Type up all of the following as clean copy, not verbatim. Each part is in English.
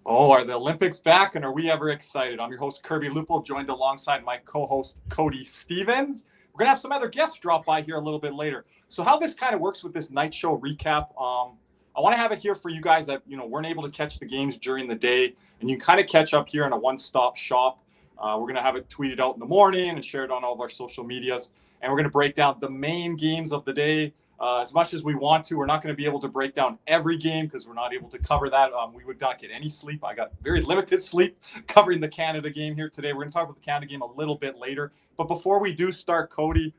Oh, are the Olympics back and are we ever excited? I'm your host, Kirby Lupo, joined alongside my co-host, Cody Stevens. We're going to have some other guests drop by here a little bit later. So how this kind of works with this night show recap, I want to have it here for you guys that, weren't able to catch the games during the day, and you can kind of catch up here in a one-stop shop. We're going to have it tweeted out in the morning and shared on all of our social medias, and we're going to break down the main games of the day. As much as we want to, we're not going to be able to break down every game because we're not able to cover that. We would not get any sleep. I got very limited sleep covering the Canada game here today. We're going to talk about the Canada game a little bit later. But before we do start, Cody,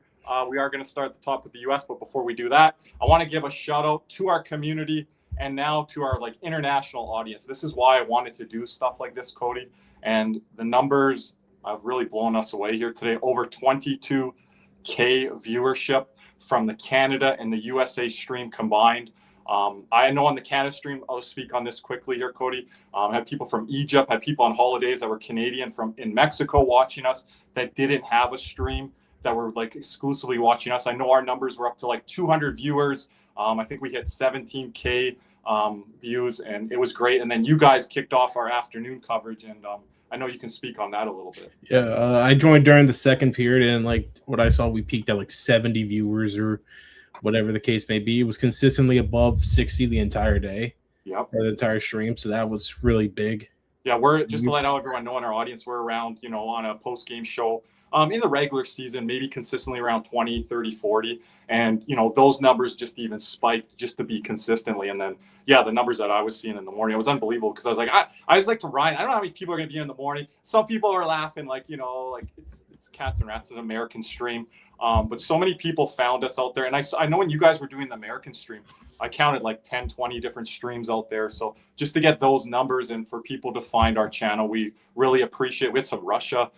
we are going to start at the top with the U.S. But before we do that, I want to give a shout out to our community and now to our international audience. This is why I wanted to do stuff like this, Cody. And the numbers have really blown us away here today. Over 22K viewership from the Canada and the USA stream combined. I know on the Canada stream, I'll speak on this quickly here, Cody. Had people from Egypt, had people on holidays that were Canadian from in Mexico watching us that didn't have a stream, that were exclusively watching us. I know our numbers were up to 200 viewers. I think we hit 17K views, and it was great. And then you guys kicked off our afternoon coverage, and I know you can speak on that a little bit. Yeah, I joined during the second period, and what I saw, we peaked at 70 viewers or whatever the case may be. It was consistently above 60 the entire day. Yep. Or the entire stream, so that was really big. Yeah, we're just to let everyone know in our audience, we're around, on a post-game show in the regular season, maybe consistently around 20, 30, 40. And, those numbers just even spiked just to be consistently. And then, yeah, the numbers that I was seeing in the morning, it was unbelievable because I was like, I was like to Ryan, I don't know how many people are going to be in the morning. Some people are laughing it's Cats and Rats, an American stream. But so many people found us out there. And I know when you guys were doing the American stream, I counted 10, 20 different streams out there. So just to get those numbers and for people to find our channel, we really appreciate it. We had some Russia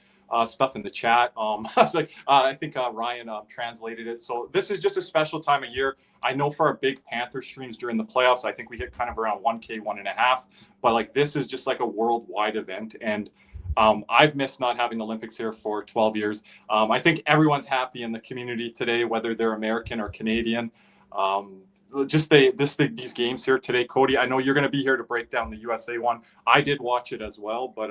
stuff in the chat. I think Ryan translated it. So this is just a special time of year. I know for our big Panther streams during the playoffs, I think we hit kind of around 1K, 1.5. But this is just a worldwide event. And I've missed not having the Olympics here for 12 years. I think everyone's happy in the community today, whether they're American or Canadian. These games here today, Cody, I know you're going to be here to break down the USA one. I did watch it as well, but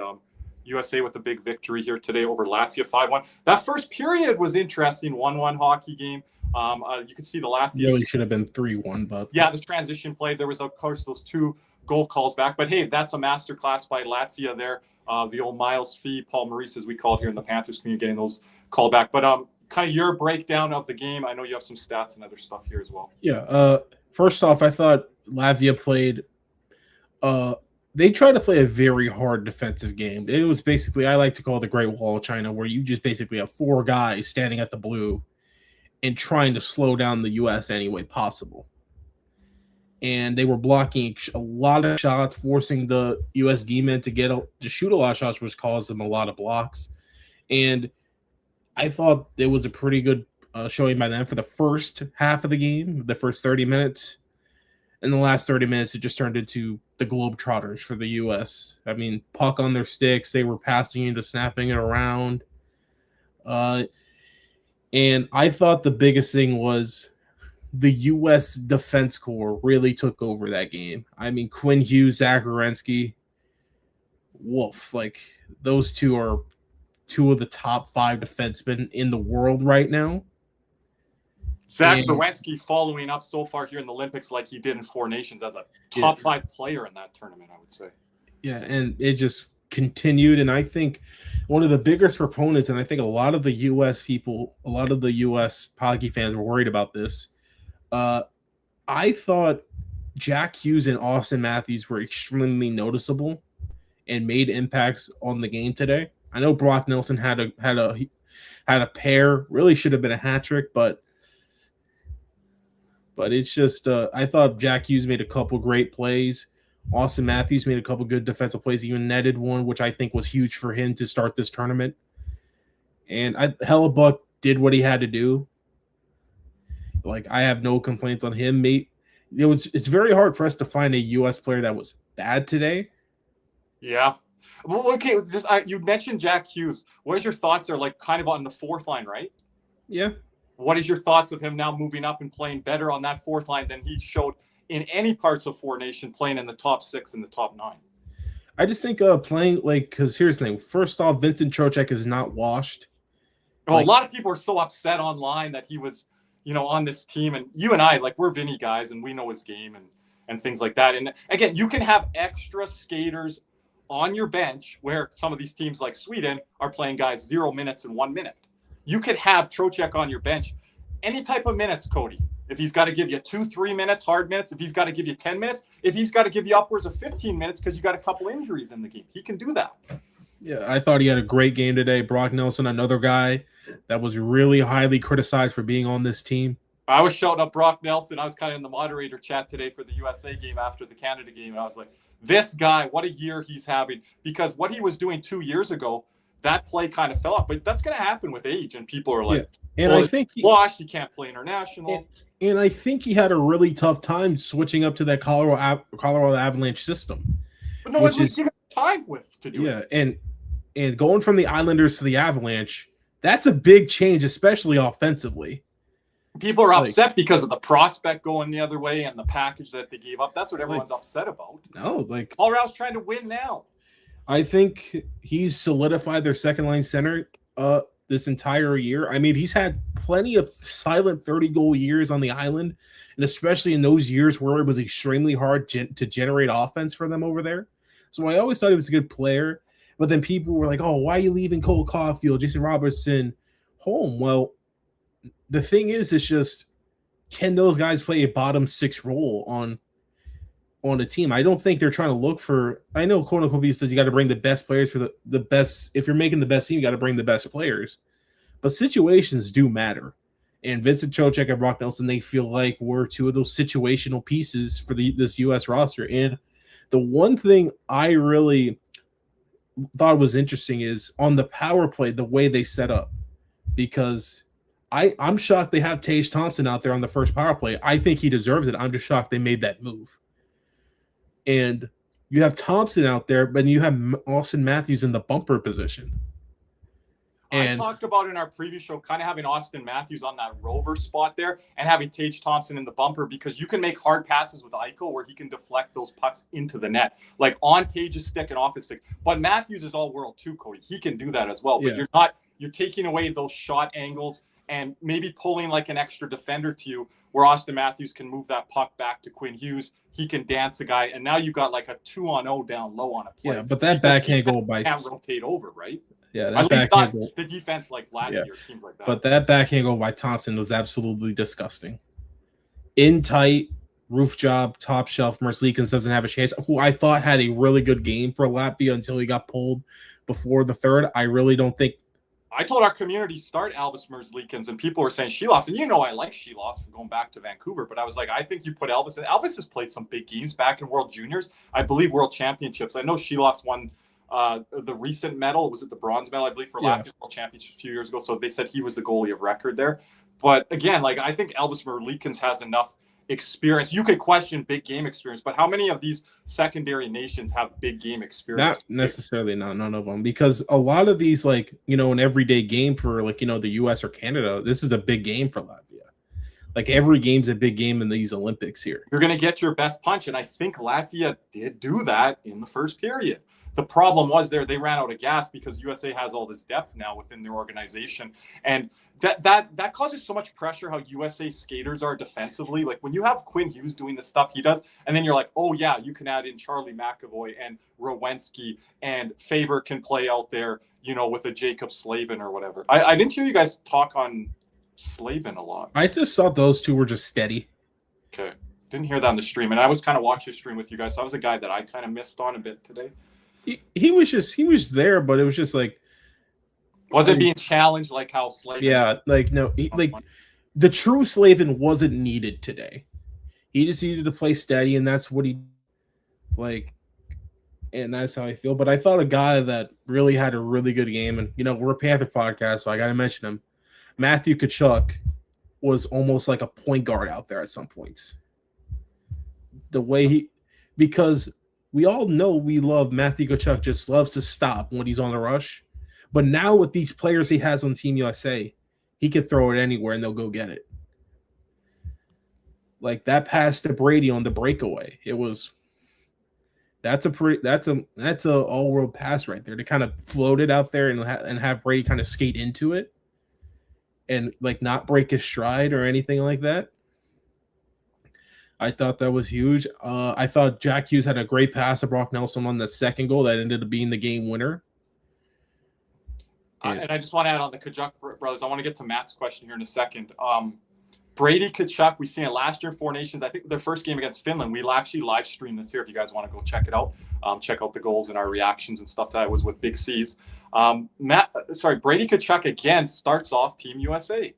USA with a big victory here today over Latvia 5-1. That first period was interesting, 1-1 hockey game. You could see the Latvia really should have been 3-1, but yeah, the transition play. There was of course those 2 goal calls back, but hey, that's a masterclass by Latvia there. The old Miles Fee, Paul Maurice, as we call it here in the Panthers community, getting those called back. But kind of your breakdown of the game. I know you have some stats and other stuff here as well. Yeah. First off, I thought Latvia played. They tried to play a very hard defensive game. It was basically, I like to call it the Great Wall of China, where you just basically have 4 guys standing at the blue and trying to slow down the U.S. any way possible. And they were blocking a lot of shots, forcing the U.S. D-men to shoot a lot of shots, which caused them a lot of blocks. And I thought it was a pretty good showing by them for the first half of the game, the first 30 minutes. In the last 30 minutes, it just turned into the Globetrotters for the U.S. I mean, puck on their sticks. They were passing into snapping it around. And I thought the biggest thing was the U.S. defense corps really took over that game. I mean, Quinn Hughes, Zach Werenski, Wolf, those 2 are 2 of the top 5 defensemen in the world right now. Zach Werenski following up so far here in the Olympics like he did in 4 Nations as a top 5 player in that tournament, I would say. Yeah, and it just continued. And I think one of the biggest proponents, and I think a lot of the U.S. people, a lot of the U.S. hockey fans were worried about this. I thought Jack Hughes and Austin Matthews were extremely noticeable and made impacts on the game today. I know Brock Nelson had a pair, really should have been a hat trick, but it's just I thought Jack Hughes made a couple great plays. Austin Matthews made a couple good defensive plays, even netted one, which I think was huge for him to start this tournament. And Hellebuck did what he had to do. I have no complaints on him, mate. It's very hard for us to find a U.S. player that was bad today. Yeah. Well, okay, you mentioned Jack Hughes. What is your thoughts there, kind of on the 4th line, right? Yeah. What is your thoughts of him now moving up and playing better on that 4th line than he showed in any parts of 4 Nation, playing in the top 6 and the top 9? I just think playing like because here's the thing. First off, Vincent Trocheck is not washed. Well, a lot of people are so upset online that he was, on this team. And you and I, like, we're Vinny guys and we know his game and things like that. And again, you can have extra skaters on your bench where some of these teams like Sweden are playing guys 0 minutes and 1 minute. You could have Trocheck on your bench any type of minutes, Cody. If he's got to give you 2-3 minutes, hard minutes, if he's got to give you 10 minutes, if he's got to give you upwards of 15 minutes because you got a couple injuries in the game, he can do that. Yeah, I thought he had a great game today. Brock Nelson, another guy that was really highly criticized for being on this team. I was shouting up Brock Nelson. I was kind of in the moderator chat today for the USA game after the Canada game, and I was like, this guy, what a year he's having. Because what he was doing 2 years ago, that play kind of fell off. But that's going to happen with age, and people are like, and I think he can't play international. And I think he had a really tough time switching up to that Colorado Avalanche system. But no one was given time to do it. Yeah, and going from the Islanders to the Avalanche, that's a big change, especially offensively. People are upset because of the prospect going the other way and the package that they gave up. That's what everyone's upset about. No, Colorado's trying to win now. I think he's solidified their second line center this entire year. I mean, he's had plenty of silent 30-goal years on the island, and especially in those years where it was extremely hard to generate offense for them over there. So I always thought he was a good player. But then people were like, oh, why are you leaving Cole Caulfield, Jason Robertson home? Well, the thing is, it's just, can those guys play a bottom six role on a team? I don't think they're trying to look for, I know quote unquote says you got to bring the best players for the best. If you're making the best team, you got to bring the best players. But situations do matter. And Vincent Trocheck and Brock Nelson, they feel like we're two of those situational pieces for this U.S. roster. And the one thing I really thought was interesting is on the power play, the way they set up, because I'm shocked they have Tage Thompson out there on the first power play. I think he deserves it. I'm just shocked they made that move. And you have Thompson out there, but you have Austin Matthews in the bumper position. And I talked about in our previous show kind of having Austin Matthews on that rover spot there and having Tage Thompson in the bumper, because you can make hard passes with Eichel where he can deflect those pucks into the net, like on Tage's stick and off his stick. But Matthews is all world too, Cody. He can do that as well. But you're taking away those shot angles and maybe pulling like an extra defender to you where Austin Matthews can move that puck back to Quinn Hughes. He can dance a guy. And now you got like a 2-on-0 down low on a play. Yeah, but that backhand goal by can't rotate over, right? Yeah, at least not the defense like Latvia or teams like that. But that backhand goal by Thompson was absolutely disgusting. In tight, roof job, top shelf. Merzlikins doesn't have a chance. Who I thought had a really good game for Latvia until he got pulled before the third. I really don't think. I told our community start Elvis Merzlikins, and people were saying Shelos. And I like Shelos from going back to Vancouver, but I was like, I think you put Elvis in. Elvis has played some big games back in World Juniors. I believe World Championships. I know Shelos won the recent medal. Was it the bronze medal, I believe, for Latvia World Championship a few years ago? So they said he was the goalie of record there. But again, I think Elvis Merzlikins has enough experience. You could question big game experience, but how many of these secondary nations have big game experience? Not necessarily, none of them, because a lot of these, an everyday game for the US or Canada, this is a big game for Latvia. Like every game's a big game in these Olympics here. You're going to get your best punch, and I think Latvia did do that in the first period. The problem was they ran out of gas because USA has all this depth now within their organization. And that causes so much pressure how USA skaters are defensively. Like when you have Quinn Hughes doing the stuff he does, and then you're like, oh yeah, you can add in Charlie McAvoy and Rowensky, and Faber can play out there, with a Jacob Slavin or whatever. I didn't hear you guys talk on Slavin a lot. I just thought those two were just steady. Okay. Didn't hear that on the stream. And I was kind of watching the stream with you guys. So I was a guy that I kind of missed on a bit today. He was there, but it was just like, wasn't being challenged like how Slavin. Yeah, the true Slavin wasn't needed today. He just needed to play steady, and that's what he and that's how I feel. But I thought a guy that really had a really good game, and we're a Panther podcast, so I gotta mention him. Matthew Tkachuk was almost like a point guard out there at some points. The way because we all know we love Matthew Tkachuk, just loves to stop when he's on the rush. But now with these players he has on Team USA, he can throw it anywhere and they'll go get it. Like that pass to Brady on the breakaway. It was That's a all world pass right there to kind of float it out there and have Brady kind of skate into it and like not break his stride or anything like that. I thought that was huge. I thought Jack Hughes had a great pass to Brock Nelson on the second goal that ended up being the game winner. And I just want to add on the Kachuk brothers. I want to get to Matt's question here in a second. Brady Kachuk, we seen it last year, Four Nations. I think their first game against Finland, we'll actually live stream this here if you guys want to go check it out. Check out the goals and our reactions and stuff that was with Big C's. Brady Kachuk again starts off Team USA.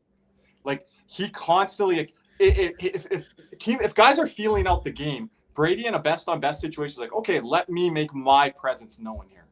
Like he constantly, if guys are feeling out the game, Brady in a best on best situation is like, okay, let me make my presence known here.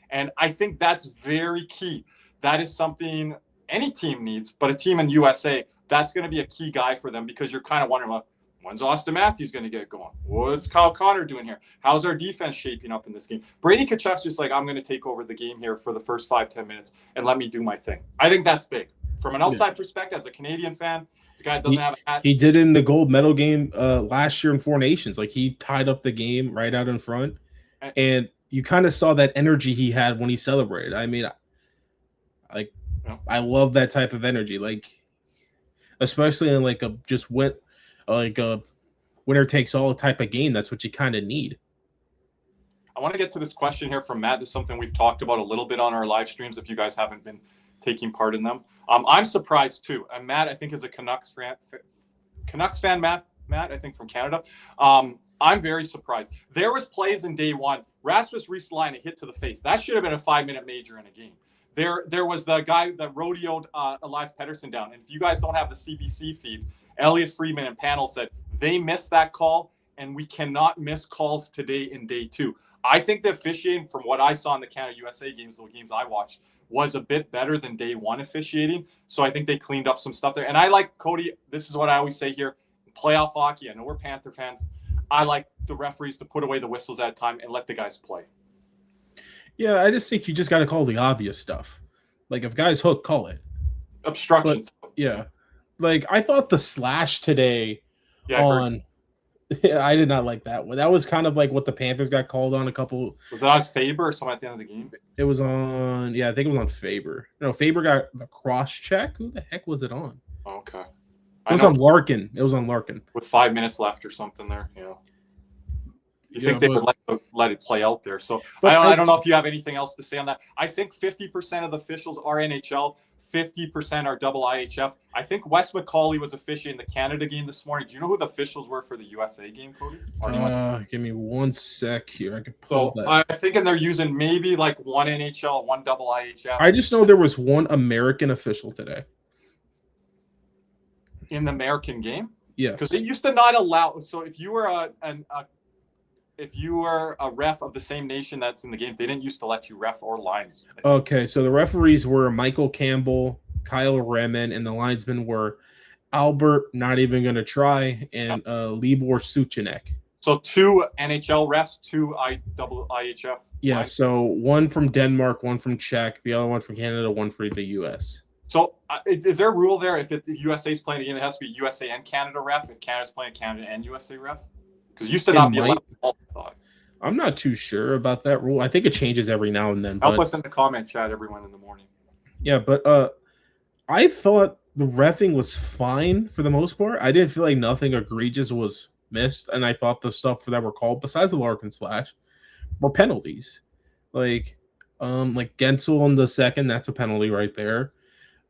And I think that's very key. That is something any team needs, but a team in USA, that's going to be a key guy for them because you're kind of wondering, well, when's Austin Matthews going to get going? What's Kyle Connor doing here? How's our defense shaping up in this game? Brady Kachuk's just like, I'm going to take over the game here for the first 5-10 minutes and let me do my thing. I think that's big. From an outside perspective, as a Canadian fan, this guy doesn't have a hat. He did in the gold medal game last year in Four Nations. Like he tied up the game right out in front. And you kind of saw that energy he had when he celebrated. I mean, I love that type of energy. Like, especially in like a winner takes all type of game. That's what you kind of need. I want to get to this question here from Matt. This is something we've talked about a little bit on our live streams if you guys haven't been taking part in them. I'm surprised too. And Matt, I think, is a Canucks fan, Matt, I think from Canada. I'm very surprised. There was plays in day one. Rasmus Ristolainen hit to the face. That should have been a 5-minute major in a game. There was the guy that rodeoed Elias Pettersson down. And if you guys don't have the CBC feed, Elliot Friedman and panel said they missed that call, and we cannot miss calls today in day two. I think the officiating, from what I saw in the Canada-USA games, the games I watched, was a bit better than day one officiating. So I think they cleaned up some stuff there. And I like, Cody, this is what I always say here, playoff hockey, I know we're Panther fans, I like the referees to put away the whistles at a time and let the guys play. Yeah, I just think you just got to call the obvious stuff. Like, if guys hook, call it. Obstructions. But, yeah. Like, I thought the slash today I did not like that one. That was kind of like what the Panthers got called on a couple. Was it on Faber or something at the end of the game? It was on, I think it was on Faber. No, Faber got the cross check. Who the heck was it on? Okay. It was on Larkin. It was on Larkin. With 5 minutes left or something there, You think they would let it play out there. So I don't know if you have anything else to say on that. I think 50% of the officials are NHL, 50% are double IHF. I think Wes McCauley was officiating the Canada game this morning. Do you know who the officials were for the USA game, Cody? Give me 1 sec here. I could pull that. I'm thinking they're using maybe like one NHL, one double IHF. I just know there was one American official today. In the American game? Yes. Because they used to not allow. So if you were a ref of the same nation that's in the game, they didn't used to let you ref or lines. Okay, so the referees were Michael Campbell, Kyle Remen, and the linesmen were Albert, not even going to try, and Libor Suchanek. So 2 NHL refs, 2 double IHF. Yeah, so 1 from Denmark, 1 from Czech, the other one from Canada, 1 for the U.S. So is there a rule there if USA is playing the game, it has to be USA and Canada ref? If Canada's playing Canada and USA ref? Because it used to not be allowed. I thought. I'm not too sure about that rule. I think it changes every now and then. Help us in the comment chat, everyone, in the morning. Yeah, but I thought the reffing was fine for the most part. I didn't feel like nothing egregious was missed, and I thought the stuff that were called, besides the Larkin slash, were penalties. Like Gensel on the second, that's a penalty right there.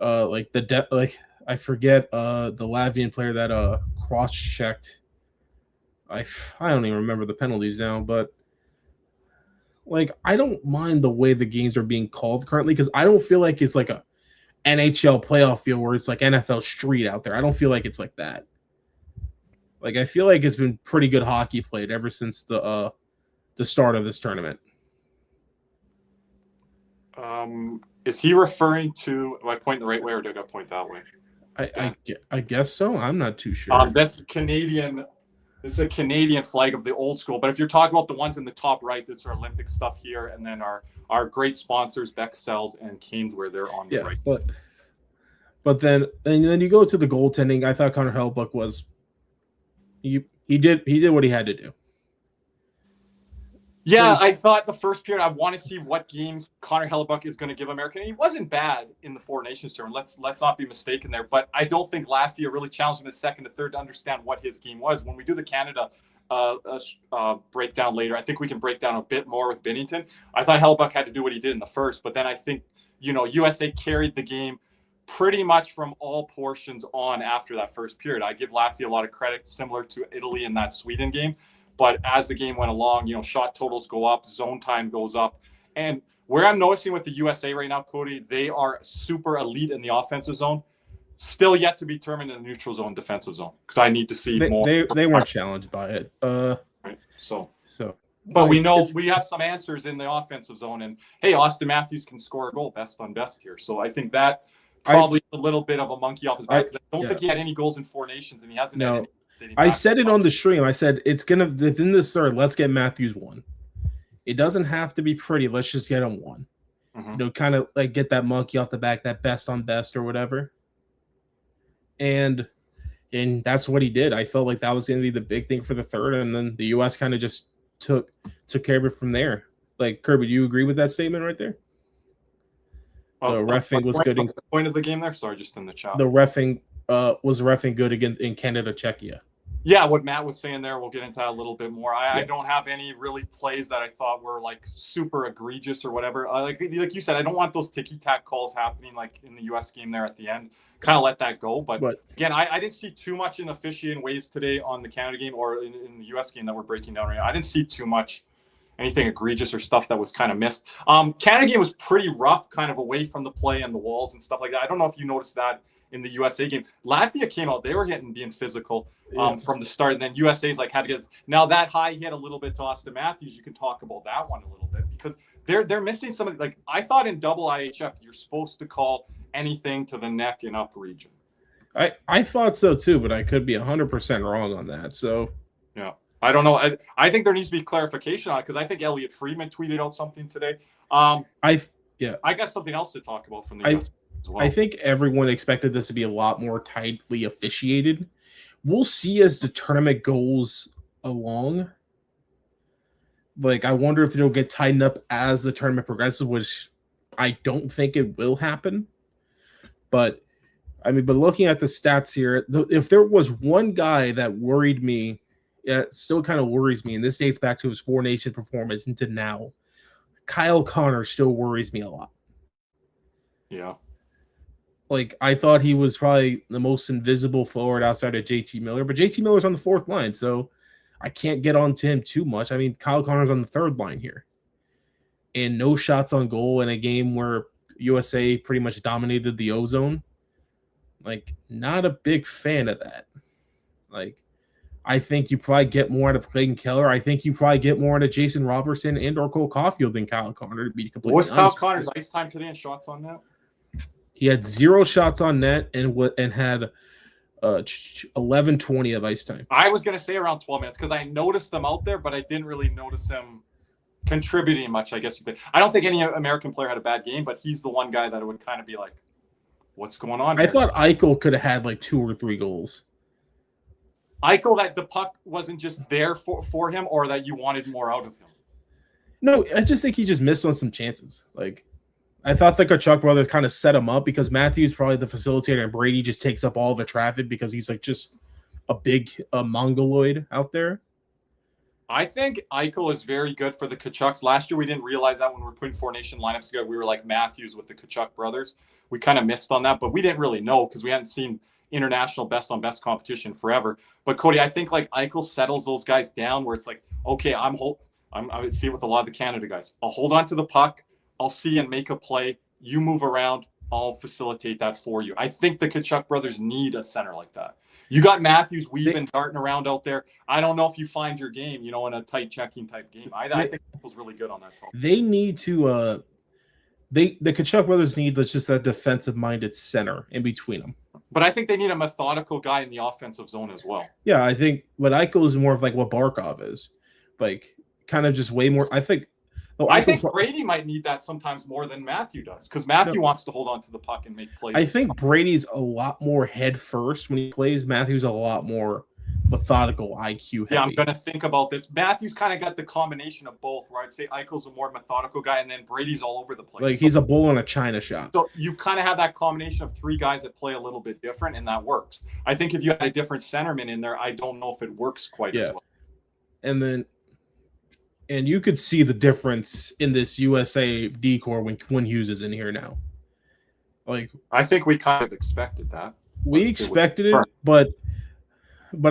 I forget the Latvian player that cross-checked. I don't even remember the penalties now, but like I don't mind the way the games are being called currently because I don't feel like it's like a NHL playoff field where it's like NFL street out there. I don't feel like it's like that. Like I feel like it's been pretty good hockey played ever since the start of this tournament. Is he referring to? Am I pointing the right way, or do I got to point that way? I guess so. I'm not too sure. That's Canadian. This is a Canadian flag of the old school. But if you're talking about the ones in the top right, that's our Olympic stuff here, and then our great sponsors, Beck Sells and Canes, where they're on the right. But then you go to the goaltending. I thought Connor Hellebuyck was he did what he had to do. Yeah, I thought the first period, I want to see what games Connor Hellebuck is going to give America. And he wasn't bad in the Four Nations tournament. Let's not be mistaken there. But I don't think Latvia really challenged him in the second to third to understand what his game was. When we do the Canada breakdown later, I think we can break down a bit more with Binnington. I thought Hellebuck had to do what he did in the first. But then I think, USA carried the game pretty much from all portions on after that first period. I give Latvia a lot of credit, similar to Italy in that Sweden game. But as the game went along, shot totals go up, zone time goes up. And where I'm noticing with the USA right now, Cody, they are super elite in the offensive zone. Still yet to be determined in the neutral zone, defensive zone, because I need to see more. They weren't challenged by it. Right. So. But we know we have some answers in the offensive zone. And, hey, Austin Matthews can score a goal best on best here. So I think that probably a little bit of a monkey off his back, because I don't think he had any goals in Four Nations, and he hasn't had any. I said it on the stream. I said it's gonna within this third. Let's get Matthews one. It doesn't have to be pretty. Let's just get him one. Mm-hmm. Kind of like get that monkey off the back, that best on best or whatever. And that's what he did. I felt like that was going to be the big thing for the third, and then the U.S. kind of just took care of it from there. Like, Kirby, do you agree with that statement right there? The reffing was good. What's the point of the game there? Sorry, just in the chat. The reffing was reffing good against in Canada, Czechia. Yeah, what Matt was saying there, we'll get into that a little bit more. I don't have any really plays that I thought were like super egregious or whatever. Like you said, I don't want those ticky-tack calls happening like in the U.S. game there at the end. Kind of let that go. But again, I didn't see too much in officiating ways today on the Canada game or in the U.S. game that we're breaking down right now. I didn't see too much anything egregious or stuff that was kind of missed. Canada game was pretty rough, kind of away from the play and the walls and stuff like that. I don't know if you noticed that in the USA game. Latvia came out, they were being physical from the start, and then USA's like had to get now that high hit a little bit to Austin Matthews. You can talk about that one a little bit because they're missing some of like I thought in double IHF you're supposed to call anything to the neck and up region. I thought so too, but I could be 100% wrong on that. So yeah, I don't know. I think there needs to be clarification on it because I think Elliot Friedman tweeted out something today. I got something else to talk about from the US as well. I think everyone expected this to be a lot more tightly officiated. We'll see as the tournament goes along. Like, I wonder if it'll get tightened up as the tournament progresses, which I don't think it will happen. But looking at the stats here, if there was one guy that worried me, it still kind of worries me, and this dates back to his Four Nations performance into now. Kyle Connor still worries me a lot. Yeah. Like, I thought he was probably the most invisible forward outside of JT Miller, but JT Miller's on the fourth line, so I can't get on to him too much. I mean, Kyle Connor's on the third line here. And no shots on goal in a game where USA pretty much dominated the O-zone. Like, not a big fan of that. Like, I think you probably get more out of Clayton Keller. I think you probably get more out of Jason Robertson and or Cole Caulfield than Kyle Connor, to be completely honest. What was Kyle Connor's ice time today and shots on net? He had 0 shots on net and had 11-20 of ice time. I was going to say around 12 minutes because I noticed them out there, but I didn't really notice him contributing much, I guess you could say. I don't think any American player had a bad game, but he's the one guy that it would kind of be like, what's going on here? I thought Eichel could have had like 2 or 3 goals. Eichel, that the puck wasn't just there for him or that you wanted more out of him? No, I just think he just missed on some chances. Like, I thought the Kachuk brothers kind of set him up because Matthew's probably the facilitator and Brady just takes up all the traffic because he's like just a big mongoloid out there. I think Eichel is very good for the Kachucks. Last year, we didn't realize that when we were putting Four Nation lineups together. We were like Matthews with the Kachuk brothers. We kind of missed on that, but we didn't really know because we hadn't seen international best-on-best competition forever. But, Cody, I think like Eichel settles those guys down where it's like, okay, I see it with a lot of the Canada guys. I'll hold on to the puck. I'll see and make a play. You move around. I'll facilitate that for you. I think the Kachuk brothers need a center like that. You got Matthews weaving, darting around out there. I don't know if you find your game, in a tight checking type game. I think it was really good on that top. They need to the Kachuk brothers need just that defensive-minded center in between them. But I think they need a methodical guy in the offensive zone as well. Yeah, I think what Eichel is more of like what Barkov is. Like, kind of just way more. I think Brady might need that sometimes more than Matthew does because Matthew wants to hold on to the puck and make plays. I think Brady's a lot more head first when he plays. Matthew's a lot more methodical IQ heavy. Yeah, I'm going to think about this. Matthew's kind of got the combination of both, where I'd say Eichel's a more methodical guy, and then Brady's all over the place. Like, he's a bull in a china shop. So you kind of have that combination of three guys that play a little bit different, and that works. I think if you had a different centerman in there, I don't know if it works quite as well. And you could see the difference in this USA decor when Quinn Hughes is in here now. Like, I think we kind of expected that. We expected it, but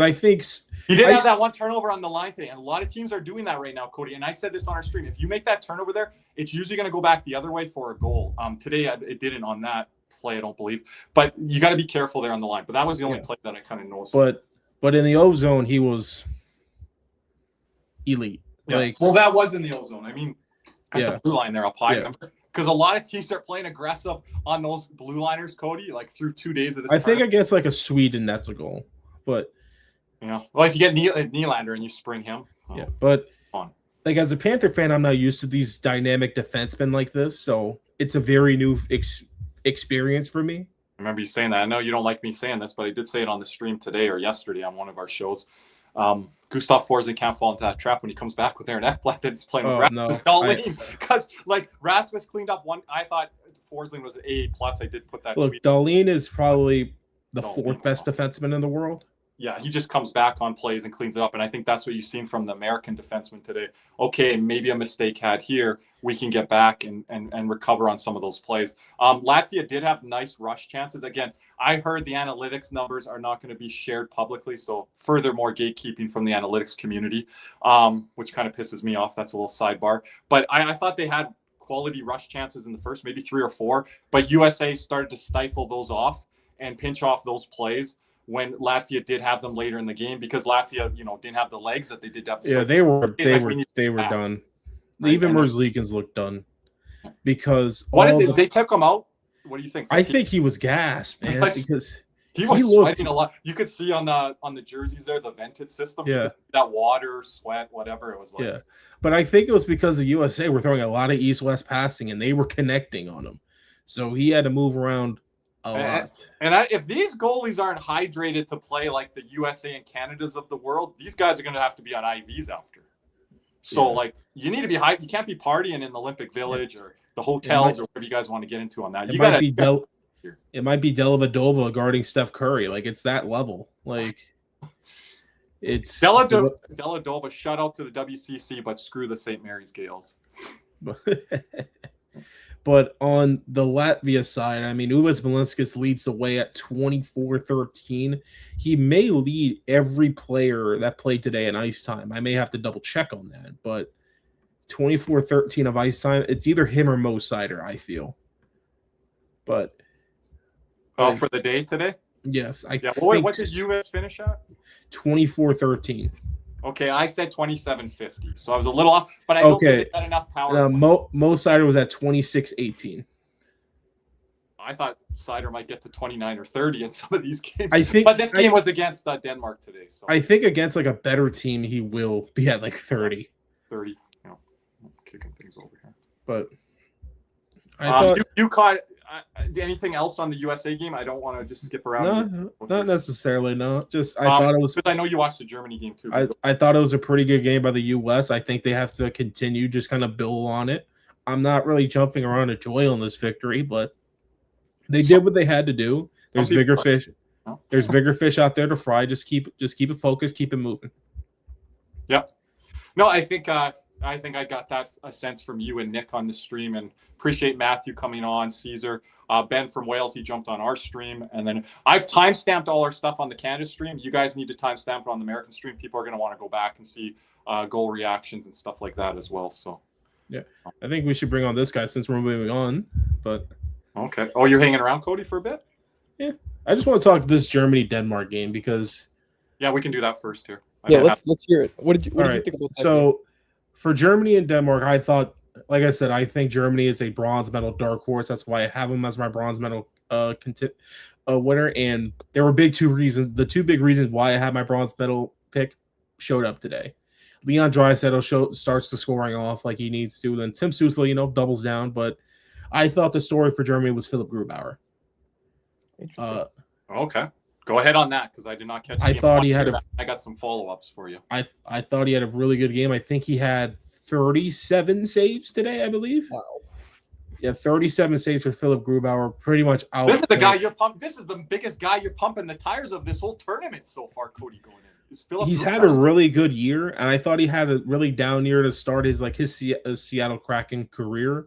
I think he did have that one turnover on the line today, and a lot of teams are doing that right now, Cody. And I said this on our stream: if you make that turnover there, it's usually going to go back the other way for a goal. Today it didn't on that play, I don't believe. But you got to be careful there on the line. But that was the only play that I kind of noticed. But in the O zone, he was elite. Yeah. Like, well, that was in the O zone. I mean, at the blue line there up high. Because a lot of teams are playing aggressive on those blue liners, Cody, like through 2 days of this. I think against like a Sweden, that's a goal. But well, if you get Nylander and you spring him. But like, as a Panther fan, I'm not used to these dynamic defensemen like this, so it's a very new experience for me. I remember you saying that. I know you don't like me saying this, but I did say it on the stream today or yesterday on one of our shows. Gustav Forsling can't fall into that trap when he comes back with Aaron Ekblad that he's playing with Rasmus Dahlin, because like Rasmus cleaned up one. I thought Forsling was an A+. I did put that. Look, Dahlin is probably the fourth best defenseman in the world. Yeah, he just comes back on plays and cleans it up, and I think that's what you've seen from the American defenseman today. Okay, maybe a mistake had here. We can get back and recover on some of those plays. Latvia did have nice rush chances. Again, I heard the analytics numbers are not going to be shared publicly, so furthermore gatekeeping from the analytics community, which kind of pisses me off. That's a little sidebar. But I thought they had quality rush chances in the first, maybe 3 or 4, but USA started to stifle those off and pinch off those plays when Latvia did have them later in the game, because Latvia, didn't have the legs that they did have. Yeah, they were done. Right? Even Merzlikins looked done because they took him out. What do you think? I think he was gassed, man, because he was sweating a lot. You could see on the jerseys there, the vented system. Yeah, that water, sweat, whatever it was like. Yeah, but I think it was because the USA were throwing a lot of east-west passing and they were connecting on him, so he had to move around a lot. And if these goalies aren't hydrated to play like the USA and Canadas of the world, these guys are going to have to be on IVs after. So like, you need to be high. You can't be partying in the Olympic Village or the hotels or whatever you guys want to get into on that. It might be Dellavedova guarding Steph Curry. Like, it's that level. Like, it's Dellavedova. Shout out to the WCC, but screw the St. Mary's Gales. But on the Latvia side, I mean, Uvas Malinskis leads the way at 24-13. He may lead every player that played today in ice time. I may have to double check on that, but 24-13 of ice time, it's either him or Mo Sider, I feel. But for the day today? Yes. What did US finish at? 24-13. Okay, I said 27-50, so I was a little off, but I don't think it had enough power. Mo Sider was at 26-18. I thought Sider might get to 29 or 30 in some of these games. But this game was against Denmark today. So I think against like a better team, he will be at like 30. 30, kicking things over here. But I thought you caught anything else on the USA game? I don't want to just skip around. No, not necessarily. No, just I thought it was. Because I know you watched the Germany game too. I thought it was a pretty good game by the US. I think they have to continue, just kind of build on it. I'm not really jumping around a joy on this victory, but they did what they had to do. There's bigger fish. No. There's bigger fish out there to fry. Just keep it focused. Keep it moving. Yep. No, I think I got that a sense from you and Nick on the stream, and appreciate Matthew coming on, Caesar, Ben from Wales. He jumped on our stream, and then I've timestamped all our stuff on the Canada stream. You guys need to timestamp it on the American stream. People are going to want to go back and see goal reactions and stuff like that as well. So, yeah, I think we should bring on this guy since we're moving on. But okay. Oh, you're hanging around, Cody, for a bit? Yeah, I just want to talk this Germany-Denmark game because. Yeah, we can do that first here. Let's hear it. What did you think about that? So, for Germany and Denmark, I thought, like I said, I think Germany is a bronze medal dark horse. That's why I have them as my bronze medal winner. And there were two reasons. The two big reasons why I had my bronze medal pick showed up today. Leon Draisaitl starts the scoring off like he needs to. Then Tim Stützle, doubles down. But I thought the story for Germany was Philipp Grubauer. Interesting. Okay. Go ahead on that because I did not catch. I thought he had. I got some follow-ups for you. I thought he had a really good game. I think he had 37 saves today, I believe. Wow. Yeah, 37 saves for Philip Grubauer. Pretty much out. This is the guy you're pumping. This is the biggest guy you're pumping the tires of this whole tournament so far, Cody, going in. He's had a really good year, and I thought he had a really down year to start his Seattle Kraken career,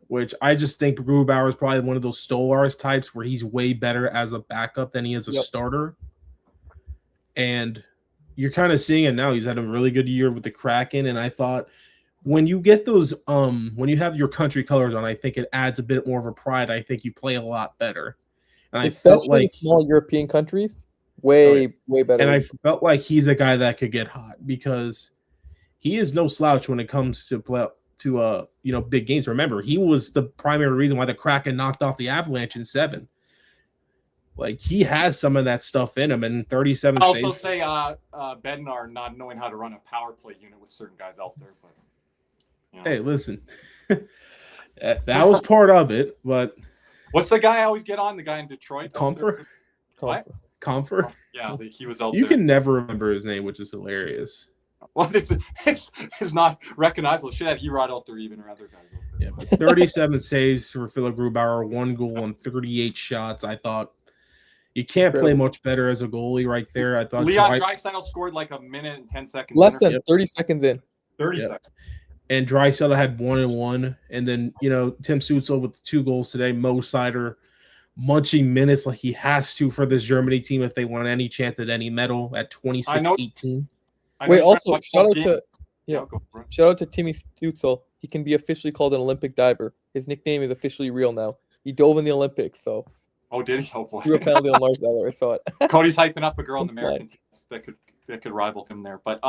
which I just think Grubauer is probably one of those Stolarz types where he's way better as a backup than he is a starter. And you're kind of seeing it now. He's had a really good year with the Kraken, and I thought when you get those when you have your country colors on, I think it adds a bit more of a pride. I think you play a lot better. And especially I felt like small European countries. Way better. And I felt like he's a guy that could get hot because he is no slouch when it comes to big games. Remember, he was the primary reason why the Kraken knocked off the Avalanche in 7. Like, he has some of that stuff in him, and 37 I'll saves. also say Bednar not knowing how to run a power play unit with certain guys out there. But Hey, listen, that was part of it. But what's the guy I always get on? The guy in Detroit? Comfort? What? Comfort? Yeah, he was out You there. can never remember his name, which is hilarious. Well, it's not recognizable. Should have Erod out there even or other guys out there. Yeah, but 37 saves for Philip Grubauer, 1 goal on 38 shots. I thought you can't play much better as a goalie right there. I thought Leon Draisaitl scored like a minute and 10 seconds. Less than 30 seconds in. 30 seconds. And Draisaitl had 1-1. And then, Tim Stützle with 2 goals today. Mo Sider munching minutes like he has to for this Germany team if they want any chance at any medal at 26-18. Wait, also shout out to Timmy Stützle. He can be officially called an Olympic diver. His nickname is officially real now. He dove in the Olympics, so. Oh, did he? Oh boy. Threw a penalty on Lars Eller. I saw it. Cody's hyping up a girl in the American teams that could rival him there. But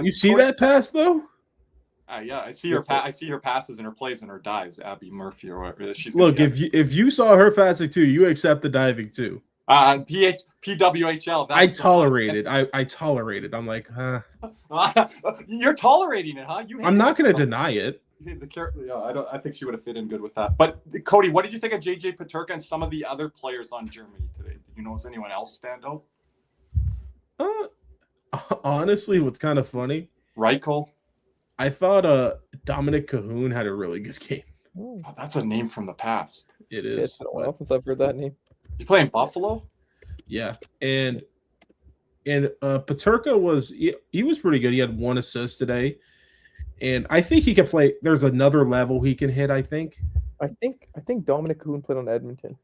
you see Cody, that pass though? Yeah, I see her. I see her passes and her plays and her dives. Abby Murphy or whatever. She's look. If you saw her passing too, you accept the diving too. PWHL. I tolerated. I tolerated. I'm like, huh. You're tolerating it, huh? I'm not going to deny it. I think she would have fit in good with that. But Cody, what did you think of JJ Peterka and some of the other players on Germany today? Did you notice anyone else stand out? Honestly, what's kind of funny, Reichel. I thought Dominic Cahoon had a really good game. Oh, that's a name from the past. It is. It's been a while since I've heard that name. You play in Buffalo? Yeah, and Peterka was he was pretty good. He had 1 assist today, and I think he can play. There's another level he can hit. I think Dominic Cahoon played on Edmonton.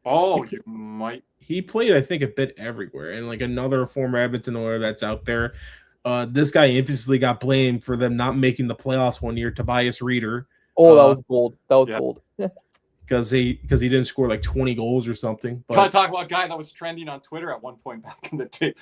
Oh, you might. He played, I think, a bit everywhere, and like another former Edmonton Oiler that's out there. This guy infamously got blamed for them not making the playoffs one year. Tobias Reeder. Oh, that was gold. That was gold. Because he didn't score like 20 goals or something. But talk about a guy that was trending on Twitter at one point back in the day.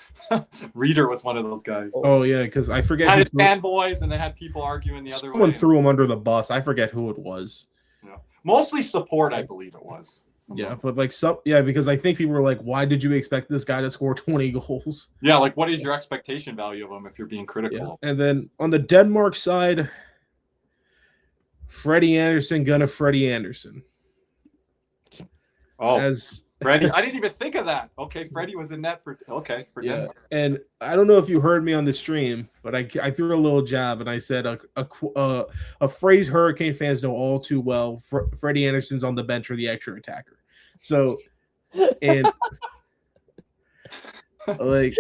Reeder was one of those guys. Oh yeah, because I forget. Had his fanboys, and they had people arguing the other way. Someone threw him under the bus. I forget who it was. Yeah. Mostly support, I believe it was. Yeah, but because I think people were like, why did you expect this guy to score 20 goals? Yeah, like what is your expectation value of him if you're being critical? Yeah. And then on the Denmark side, Freddie Anderson. Oh, Freddie. I didn't even think of that. Okay, Freddie was in net for Denmark. And I don't know if you heard me on the stream, but I threw a little jab and I said a phrase Hurricane fans know all too well. Freddie Anderson's on the bench for the extra attacker. So, and like,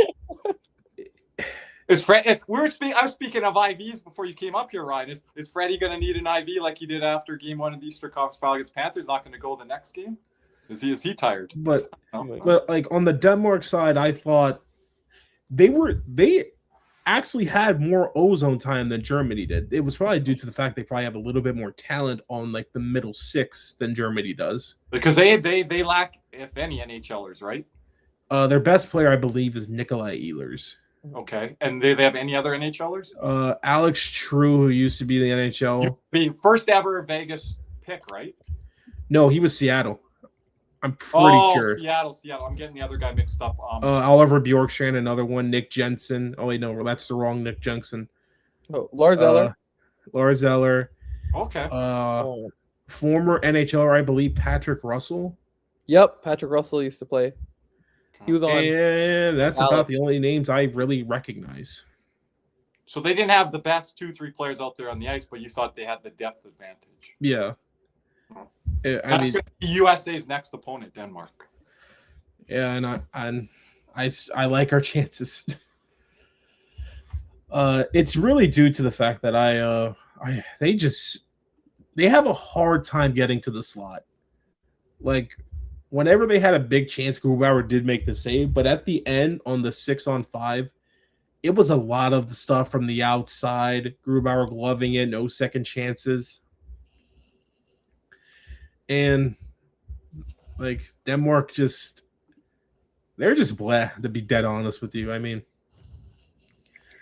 I was speaking of IVs before you came up here, Ryan. Is Freddie going to need an IV like he did after Game 1 of the Easter Conference Final against Panthers? Not going to go the next game? Is he tired? But like on the Denmark side, I thought they actually had more ozone time than Germany did. It was probably due to the fact they probably have a little bit more talent on like the middle 6 than Germany does. Because they lack, if any, NHLers, right? Their best player, I believe, is Nikolai Ehlers. Okay, and they have any other NHLers? Alex True, who used to be in the NHL. First ever Vegas pick, right? No, he was Seattle. I'm pretty sure. Seattle. I'm getting the other guy mixed up. Oliver Bjorkstrand, another one. Nick Jensen. Oh, wait, no, that's the wrong Nick Jensen. Oh, Lars Eller. Lars Eller. Okay. Former NHLer, I believe, Patrick Russell. Yep, Patrick Russell used to play. He was on. And that's about the only names I really recognize. So they didn't have the best 2-3 players out there on the ice, but you thought they had the depth advantage. Yeah. That's going to be USA's next opponent, Denmark. Yeah, and I like our chances. It's really due to the fact that they have a hard time getting to the slot. Like, whenever they had a big chance, Grubauer did make the save, but at the end on the 6-on-5, it was a lot of the stuff from the outside. Grubauer gloving it, no second chances. And, like, Denmark they're just blah, to be dead honest with you. I mean,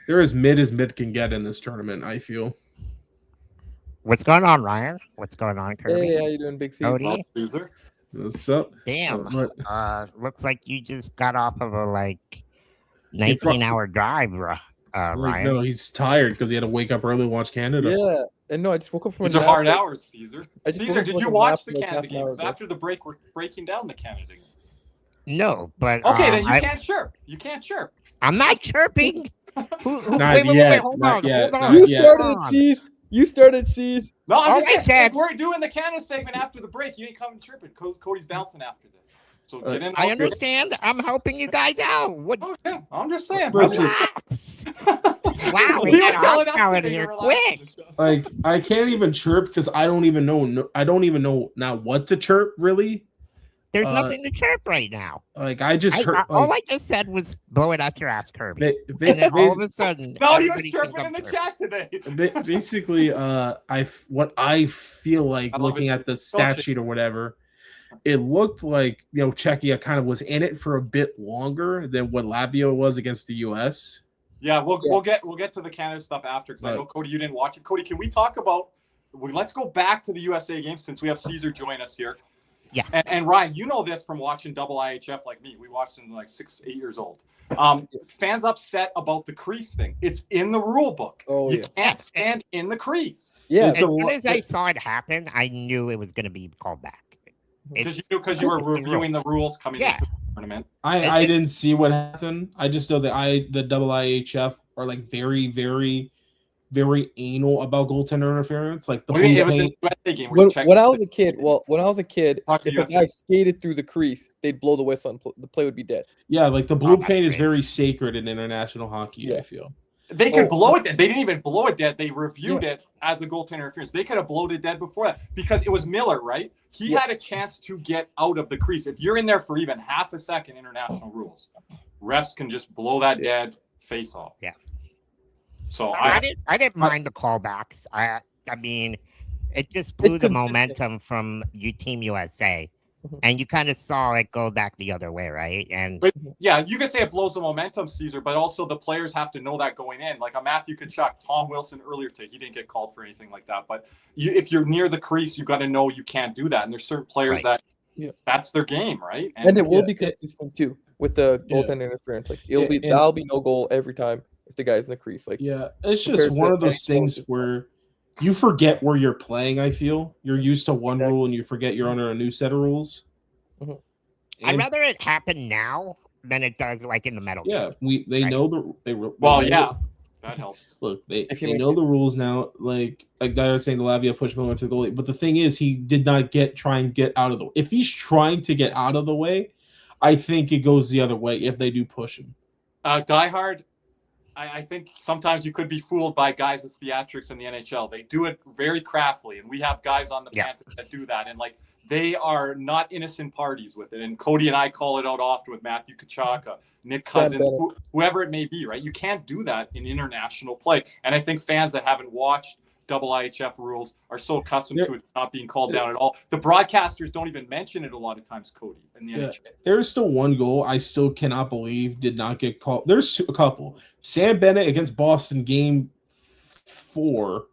they're as mid can get in this tournament, I feel. What's going on, Ryan? What's going on, Kirby? Hey, how you doing, Big C? Cody? Caesar. What's up? Damn. Looks like you just got off of a 19-hour drive, Ryan. No, he's tired because he had to wake up early and watch Canada. Yeah, and no, I just woke up from These are hard hours, Caesar. just Caesar, woke did up you from watch nap the like Canada half an game? hour Because ago. after the break, we're breaking down the Canada game. No, but Okay, then you can't chirp. You can't chirp. I'm not chirping. Not yet. Hold Not on. yet. Hold Not on. You yet. started it, C's. You started C's. No, I'm All just right, saying, Dad. if we're doing the Canada segment after the break, you ain't coming chirping. Cody's bouncing after this. So get in. I understand. I'm helping you guys out. What? Okay, I'm just saying. Listen. Relax. Wow, He we was got telling off us out to here relax quick. on the show. Like, I can't even chirp because I don't even know now what to chirp, really. There's nothing to chirp right now. Like, I just heard. All I just said was blow it out your ass, Kirby. and And then all of a sudden, No, he was everybody chirping thinks in the I'm chat today. basically, what I feel like I love looking it. at the stat sheet or whatever, it looked like Czechia kind of was in it for a bit longer than what Latvia was against the U.S. Yeah, we'll get to the Canada stuff after because I know Cody, you didn't watch it. Cody, can we talk about? Let's go back to the USA game since we have Caesar join us here. Yeah. And Ryan, you know this from watching double IHF like me. We watched them 6, 8 years old. Fans upset about the crease thing. It's in the rule book. Oh, you can't stand in the crease. Yeah. As soon as I saw it happen, I knew it was going to be called back. Because you were reviewing the rules coming into the tournament. I didn't see what happened. I just know that the double IHF are very, very, very anal about goaltender interference. Like the What do you mean? It was in blue the USA game. When I was a kid, Talk to if a USA. guy skated through the crease, they'd blow the whistle and the play would be dead. yeah, like the blue paint is great. very sacred in international hockey. Yeah. I feel. They could blow it dead. They didn't even blow it dead. They reviewed it as a goaltender interference. They could have blown it dead before that because it was Miller, right? He had a chance to get out of the crease. If you're in there for even half a second, international rules, refs can just blow that dead face off. Yeah. So I didn't mind the callbacks. I mean, it just blew It's the consistent. momentum from Team USA, and you kind of saw it go back the other way, right? And But yeah, you can say it blows the momentum, Caesar, but also the players have to know that going in. Like a Matthew Tkachuk, Tom Wilson earlier today, he didn't get called for anything like that. But if you're near the crease, you got to know you can't do that. And there's certain players Right. that that's their game, right? And it will be consistent too with the goaltender interference. Like that'll be no goal every time if the guy's in the crease. Like Yeah, it's just compared one to of those things Xbox. where you forget where you're playing. I feel you're used to one rule and you forget you're under a new set of rules. Mhm. I'd And- rather it happen now than it does like in the metal. Yeah, game. they Right. know they know that helps. Look, If you they make know it- the rules now. Like I was saying, the Lavia push Miller to the goalie. But the thing is, he did not try and get out of the way. If he's trying to get out of the way, I think it goes the other way if they do push him. Die Hard, I think sometimes you could be fooled by guys' theatrics in the NHL. They do it very craftily, and we have guys on the Panthers that do that. And they are not innocent parties with it. And Cody and I call it out often with Matthew Tkachuk, Nick Cousins, whoever it may be, right? You can't do that in international play. And I think fans that haven't watched double IHF rules are so accustomed to it not being called down at all. The broadcasters don't even mention it a lot of times, Cody, in the NHL. There's still one goal I still cannot believe did not get called. There's a couple. Sam Bennett against Boston game 4,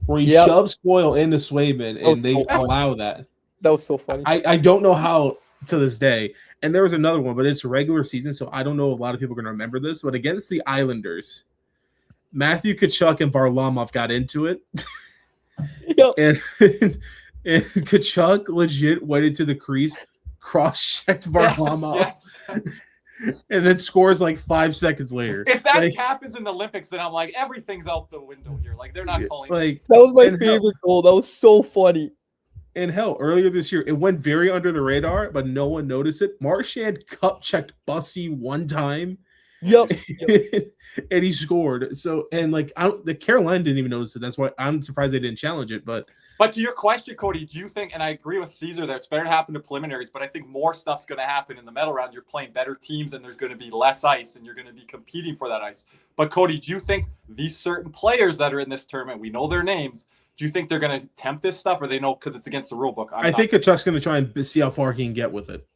where he shoves Coyle into Swayman, and they allow that. That was so funny. I don't know how to this day. And there was another one, but it's regular season, so I don't know if a lot of people are going to remember this. But against the Islanders, Matthew Tkachuk and Varlamov got into it. and Tkachuk legit went into the crease, cross-checked Varlamov, and then scores like 5 seconds later. If that like, happens in the Olympics, then I'm like, everything's out the window here. Like, they're not calling. Like that was my favorite goal. That was so funny. And hell, earlier this year, it went very under the radar, but no one noticed it. Marchand cup checked Bussy one time. Yep. And he scored. So, and like, the Carolina didn't even notice it. That's why I'm surprised they didn't challenge it. But to your question, Cody, do you think, and I agree with Caesar that it's better to happen to preliminaries, but I think more stuff's going to happen in the medal round. You're playing better teams and there's going to be less ice and you're going to be competing for that ice. But Cody, do you think these certain players that are in this tournament, we know their names, do you think they're going to attempt this stuff or they know because it's against the rule book? I think Kachuk's going to try and see how far he can get with it.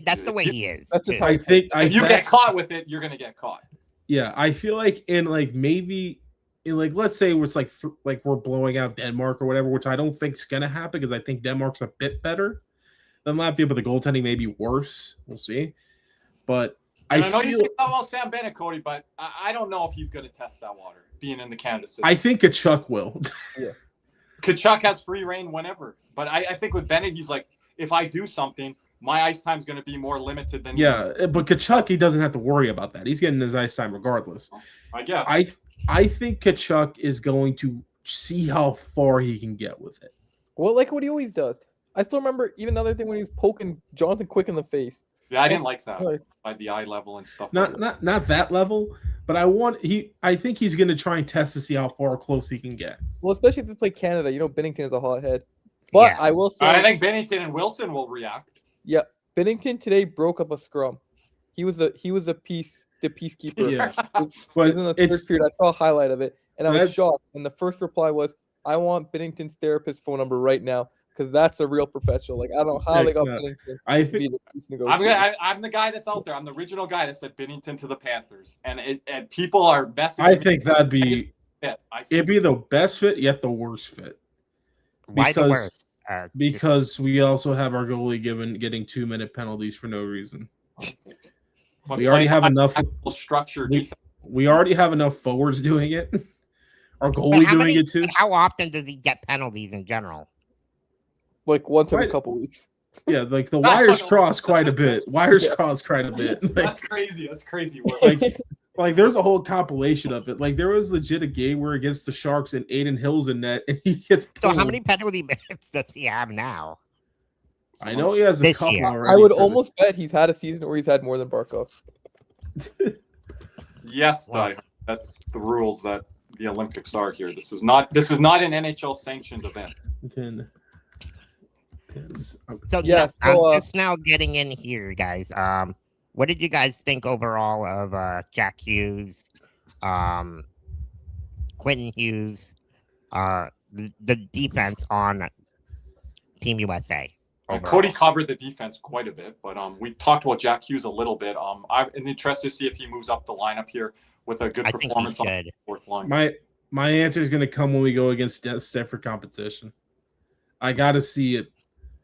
That's the way he is. That's just I think if you get caught with it, you're going to get caught. Yeah, I feel like maybe let's say it's like we're blowing out Denmark or whatever, which I don't think is going to happen because I think Denmark's a bit better than Latvia, but the goaltending may be worse. We'll see. But I know you say about Sam Bennett, Cody, but I don't know if he's going to test that water being in the Canada system. I think Kachuk will. Yeah. Kachuk has free reign whenever. But I think with Bennett, he's like, if I do something, my ice time is going to be more limited than but Kachuk, he doesn't have to worry about that. He's getting his ice time regardless. I guess. I think Kachuk is going to see how far he can get with it. Well, like what he always does. I still remember even another thing when he was poking Jonathan Quick in the face. Yeah, I didn't like that by the eye level and stuff. Not that level, but I think he's going to try and test to see how far close he can get. Well, especially if they play Canada, Binnington is a hothead. But I will say, I think Binnington and Wilson will react. Yeah, Binnington today broke up a scrum. He was the peacekeeper. Yeah, it was in the third period. I saw a highlight of it, and I was shocked. And the first reply was, "I want Binnington's therapist phone number right now because that's a real professional." Like I don't know how they got Binnington to be the peace negotiator. I'm the guy that's out there. I'm the original guy that said Binnington to the Panthers, and people are messaging. I think that'd be it'd be the best fit yet the worst fit. Why the worst? Because we also have our goalie getting 2-minute penalties for no reason. We already have enough structure. We already have enough forwards doing it. Our goalie doing it too. How often does he get penalties in general? Like once every couple weeks. Yeah, like the wires cross quite a bit. Cross quite a bit. Like, that's crazy. That's crazy. Like there's a whole compilation of it. Like there was legit a game where against the Sharks and Aiden Hill's in net and he gets pulled. So how many penalty minutes does he have now? I know he has a couple already. I would almost bet he's had a season where he's had more than Barkov. Yes, that's the rules that the Olympics are here. This is not an NHL sanctioned event. I'm just now getting in here, guys. What did you guys think overall of Jack Hughes, Quentin Hughes, the defense on Team USA? Cody covered the defense quite a bit, but we talked about Jack Hughes a little bit. I'm interested to see if he moves up the lineup here with a good performance on the fourth line. My answer is going to come when we go against Stafford competition. I got to see it.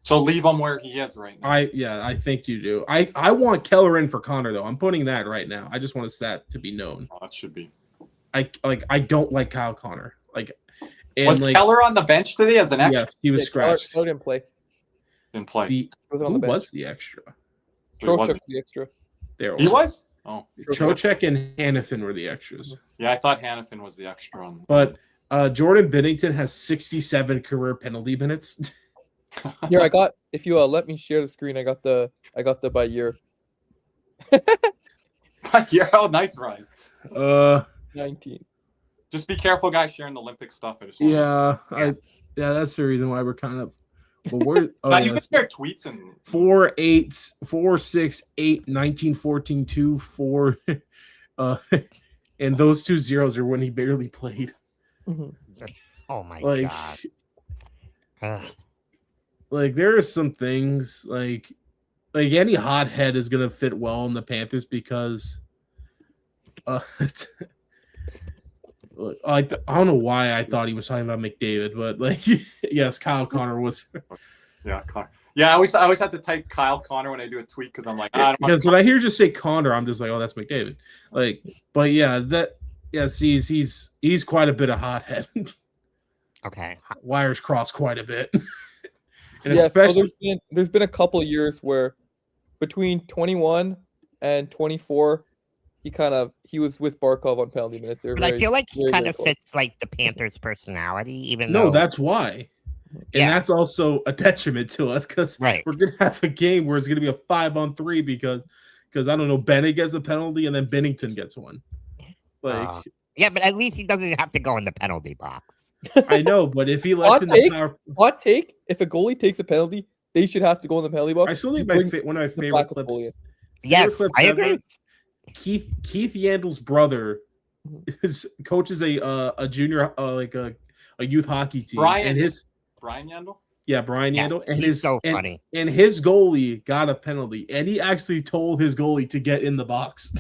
So leave him where he is right now. I think you do. I want Keller in for Connor though. I'm putting that right now. I just want that to be known. Oh, that should be. I don't like Kyle Connor. Was Keller on the bench today as an extra? Yes, he was scratched. Keller didn't play. Who was the extra? Trocheck the extra. He was? Oh. Trocheck and Hannafin were the extras. Yeah, I thought Hannafin was the extra on. But Jordan Binnington has 67 career penalty minutes. Here, if you let me share the screen, I got the by year. Oh, nice, Ryan. 19. Just be careful, guys, sharing the Olympic stuff. That's the reason why we're kind of. Well, we're you can share tweets and 4, 8, 4, 6, 8, 19, 14, 2, 4, and those 2 zeros are when he barely played. Mm-hmm. Oh my god! Like there are some things like any hothead is gonna fit well in the Panthers because I don't know why I thought he was talking about McDavid, but yes, Kyle Connor was. Yeah, Connor. Yeah, I always have to type Kyle Connor when I do a tweet because I'm like, because when I hear just say Connor, I'm just like, oh, that's McDavid. But he's quite a bit of hothead. Okay, wires cross quite a bit. And especially there's been a couple years where between 21 and 24, he was with Barkov on penalty minutes. But I feel like he kind of fits like the Panthers' personality, even though. No, that's why. And that's also a detriment to us because we're going to have a game where it's going to be a 5-on-3 because I don't know, Bennett gets a penalty and then Bennington gets one. Like, yeah, but at least he doesn't have to go in the penalty box. I know, but if he lets hot take, if a goalie takes a penalty, they should have to go in the penalty box. I still think one of my favorite clips. Yes, I agree. Keith Yandel's brother coaches a junior like a youth hockey team. Brian Yandel? Yeah, Brian Yandel. And he's so funny. And his goalie got a penalty, and he actually told his goalie to get in the box.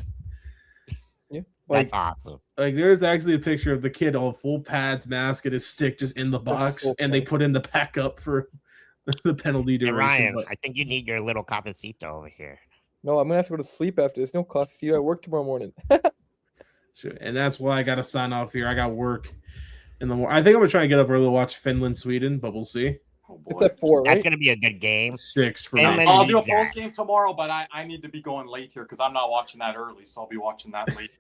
Yeah, that's awesome. Like, there's actually a picture of the kid all full pads, mask, and his stick just in the box, and they put in the backup for the penalty duration. Hey, Ryan, I think you need your little cafecito over here. No, I'm gonna have to go to sleep after this. No coffee. I work tomorrow morning. Sure, and that's why I got to sign off here. I got work in the morning. I think I'm gonna try and get up early to watch Finland, Sweden, but we'll see. It's at 4, right? That's gonna be a good game. 6 for me. I'll do a post game tomorrow, but I need to be going late here because I'm not watching that early, so I'll be watching that late.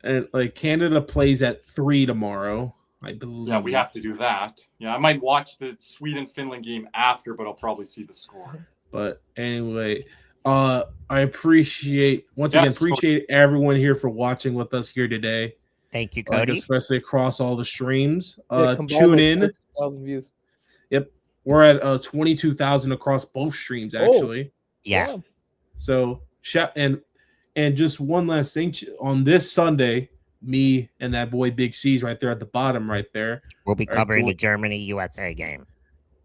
And like Canada plays at 3 tomorrow, I believe. Yeah, we have to do that. Yeah, I might watch the Sweden-Finland game after, but I'll probably see the score. But anyway, I appreciate everyone here for watching with us here today. Thank you, Cody. Especially across all the streams. Tune in. 1,000 views. Yep. We're at 22,000 across both streams, actually. Yeah. So and just one last thing. On this Sunday, me and that boy Big C's right there at the bottom right there. We'll be covering the Germany-USA game.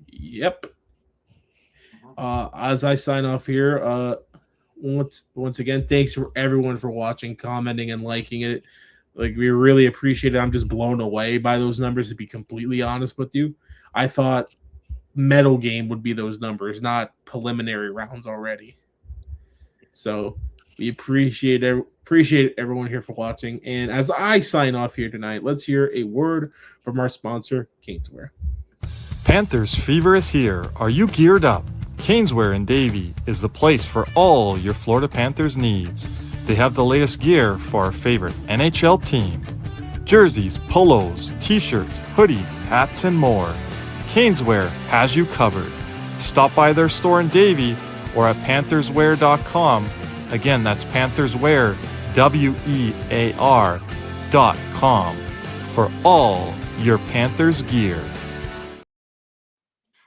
Yep. As I sign off here, once again, thanks for everyone for watching, commenting, and liking it. Like, we really appreciate it. I'm just blown away by those numbers, to be completely honest with you. I thought medal game would be those numbers, not preliminary rounds already. So we appreciate everyone here for watching. And as I sign off here tonight, let's hear a word from our sponsor, CatsNR. Panthers fever is here. Are you geared up? CatsNR in Davie is the place for all your Florida Panthers needs. They have the latest gear for our favorite NHL team. Jerseys, polos, t-shirts, hoodies, hats, and more. CatsNR has you covered. Stop by their store in Davie or at pantherswear.com. Again, that's pantherswear, WEAR.com for all your Panthers gear.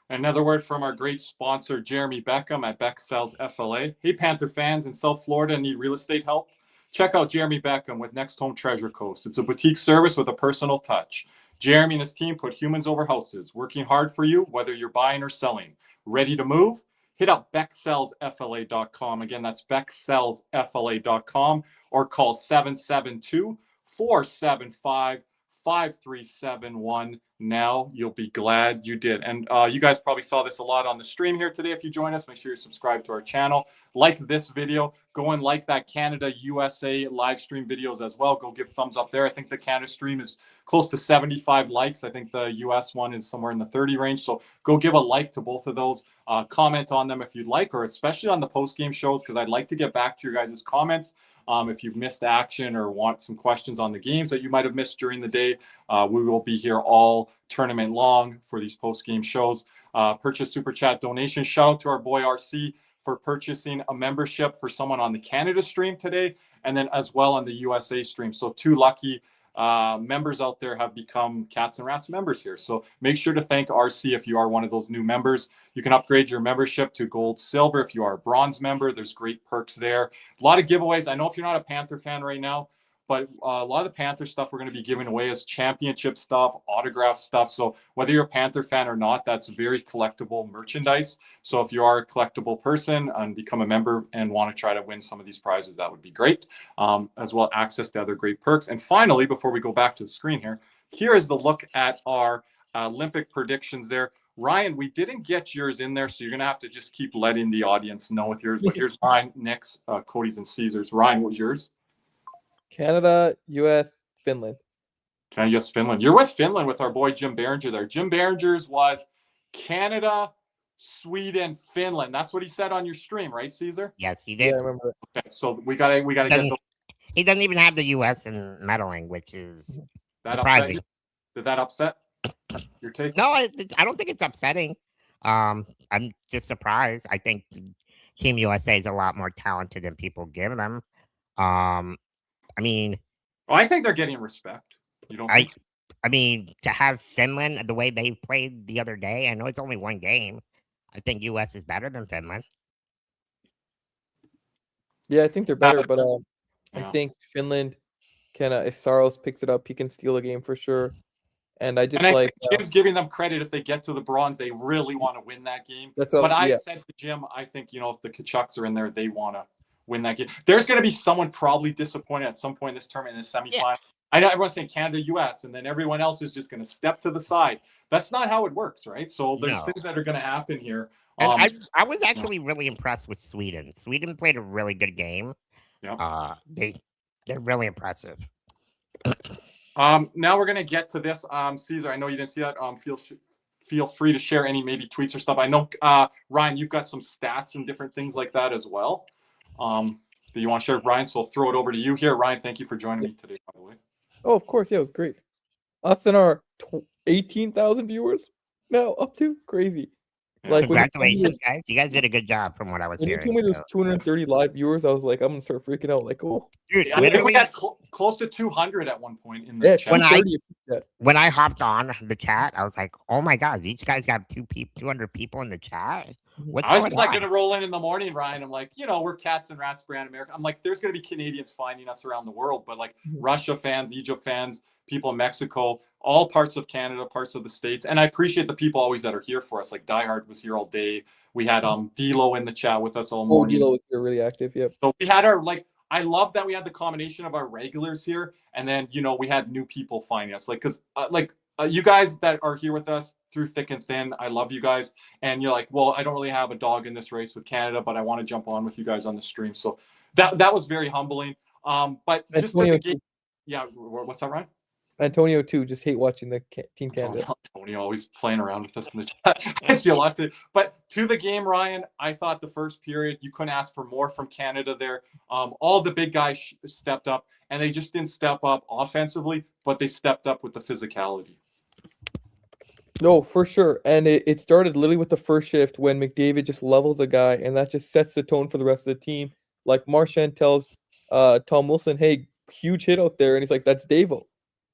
Another word from our great sponsor, Jeremy Beckham at Beck Sells FLA. Hey, Panther fans in South Florida need real estate help? Check out Jeremy Beckham with Next Home Treasure Coast. It's a boutique service with a personal touch. Jeremy and his team put humans over houses, working hard for you, whether you're buying or selling. Ready to move? Hit up BeckSellsFLA.com. Again, that's BeckSellsFLA.com, or call 772-475-5371. Now you'll be glad you did. And you guys probably saw this a lot on the stream here today. If you join us, make sure you subscribe to our channel. Like this video. Go and like that Canada USA live stream videos as well. Go give thumbs up there. I think the Canada stream is close to 75 likes. I think the US one is somewhere in the 30 range. So go give a like to both of those. Comment on them if you'd like, or especially on the post-game shows, because I'd like to get back to your guys' comments. If you've missed action or want some questions on the games that you might have missed during the day, we will be here all tournament long for these post-game shows. Purchase Super Chat donation. Shout out to our boy RC for purchasing a membership for someone on the Canada stream today, and then as well on the USA stream. So 2 lucky members out there have become Cats and Rats members here. So make sure to thank RC if you are one of those new members. You can upgrade your membership to gold, silver. If you are a bronze member, there's great perks there. A lot of giveaways. I know if you're not a Panther fan right now, but a lot of the Panther stuff we're going to be giving away is championship stuff, autograph stuff. So whether you're a Panther fan or not, that's very collectible merchandise. So if you are a collectible person and become a member and want to try to win some of these prizes, that would be great. As well, access to other great perks. And finally, before we go back to the screen here is the look at our Olympic predictions there. Ryan, we didn't get yours in there, so you're going to have to just keep letting the audience know with yours. But here's mine, Nick's, Cody's, and Caesar's. Ryan, what was yours? Canada, US, Finland. Canada, US, Finland. You're with Finland with our boy Jim Behringer there. Jim Behringer's was Canada, Sweden, Finland. That's what he said on your stream, right, Caesar? Yes, he did. Yeah, I remember. Okay, so we gotta get the. He doesn't even have the U.S. in medaling, which is that surprising. Did that upset your take? No, I don't think it's upsetting. I'm just surprised. I think Team USA is a lot more talented than people give them. I mean, I think they're getting respect. You don't think so? I mean, to have Finland the way they played the other day, I know it's only one game. I think US is better than Finland. Yeah, I think they're better, but I think Finland can, if Saros picks it up, he can steal a game for sure. And I think Jim's giving them credit. If they get to the bronze, they really want to win that game. That's what I said to Jim, I think, if the Kachucks are in there, they want to win that game. There's going to be someone probably disappointed at some point in this tournament in the semifinal. Yeah. I know everyone's saying Canada, US, and then everyone else is just going to step to the side. That's not how it works, right? So there's things that are going to happen here. And I was actually really impressed with Sweden. Sweden played a really good game. Yeah. They're really impressive. Now we're going to get to this. Caesar, I know you didn't see that. Feel free to share any maybe tweets or stuff. I know, Ryan, you've got some stats and different things like that as well. Do you want to share, Ryan? So I'll throw it over to you here. Ryan, thank you for joining me today, by the way. Oh, of course. Yeah, it was great. Us and our 18,000 viewers now up to crazy. Yeah. Like, congratulations, guys. You guys did a good job from what I was hearing. When you told me there was 230 live viewers, I was like, I'm going to start freaking out. Like, oh. Dude, I think we had close to 200 at one point in the chat. When I hopped on the chat, I was like, oh my God, these guys got 200 people in the chat. I was just like going to roll in the morning, Ryan. I'm like, we're Cats and Rats brand America. I'm like, there's going to be Canadians finding us around the world, but like Russia fans, Egypt fans, people in Mexico, all parts of Canada, parts of the States. And I appreciate the people always that are here for us. Like Diehard was here all day. We had D'Lo in the chat with us all morning. D'Lo was here really active. Yep. So we had our I love that we had the combination of our regulars here, and then we had new people finding us. Because you guys that are here with us through thick and thin, I love you guys. And you're like, well, I don't really have a dog in this race with Canada, but I want to jump on with you guys on the stream. So that was very humbling. But just the game, yeah. What's that, Ryan? Antonio too. Just hate watching the Team Canada. Antonio always playing around with us in the chat. I see a lot to. But to the game, Ryan, I thought the first period you couldn't ask for more from Canada there. All the big guys stepped up, and they just didn't step up offensively, but they stepped up with the physicality. No, for sure. And it started literally with the first shift when McDavid just levels a guy, and that just sets the tone for the rest of the team. Like Marchand tells Tom Wilson, hey, huge hit out there. And he's like, that's Davo.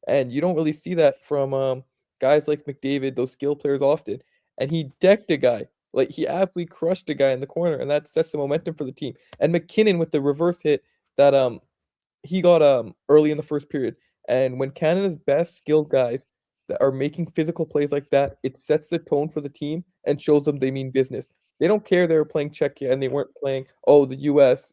And you don't really see that from guys like McDavid, those skill players often. And he decked a guy. Like, he absolutely crushed a guy in the corner, and that sets the momentum for the team. And McKinnon with the reverse hit that he got early in the first period. And when Canada's best skilled guys that are making physical plays like that, it sets the tone for the team and shows them they mean business. They don't care they were playing Czechia and they weren't playing, the US,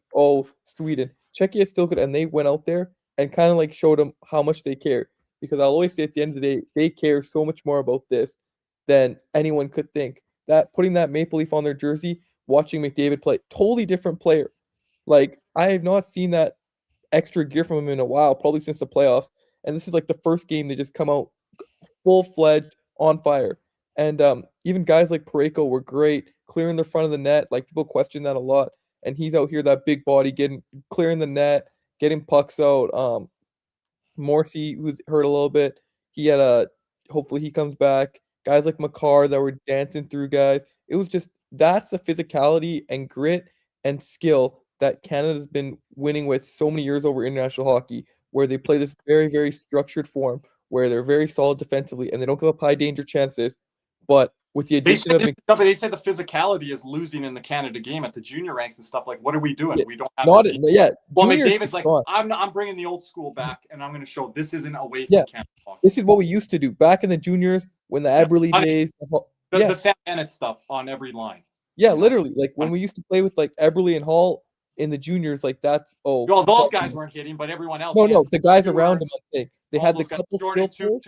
Sweden. Czechia is still good, and they went out there and kind of like showed them how much they care. Because I'll always say at the end of the day, they care so much more about this than anyone could think. That putting that maple leaf on their jersey, watching McDavid play, totally different player. Like, I have not seen that extra gear from him in a while, probably since the playoffs. And this is like the first game they just come out full-fledged on fire. And even guys like Parayko were great, clearing the front of the net. Like, people question that a lot. And he's out here, that big body, clearing the net, getting pucks out. Morrissey, who's hurt a little bit, he had hopefully he comes back. Guys like Makar that were dancing through guys. It was just, that's the physicality and grit and skill that Canada's been winning with so many years over international hockey, where they play this very, very structured form, where they're very solid defensively and they don't give up high danger chances. But with the addition of they say the physicality is losing in the Canada game at the junior ranks and stuff. Like, what are we doing? We don't have not yet. Well, McDavid's like, I'm bringing the old school back, and I'm going to show this isn't away from Canada. This is what we used to do back in the juniors when the Eberle days. The Sam Bennett stuff on every line. Yeah, literally. Like when we used to play with like Eberle and Hall in the juniors, like that's well, those guys weren't hitting, but everyone else. No, the guys around them. They had the couple skill players.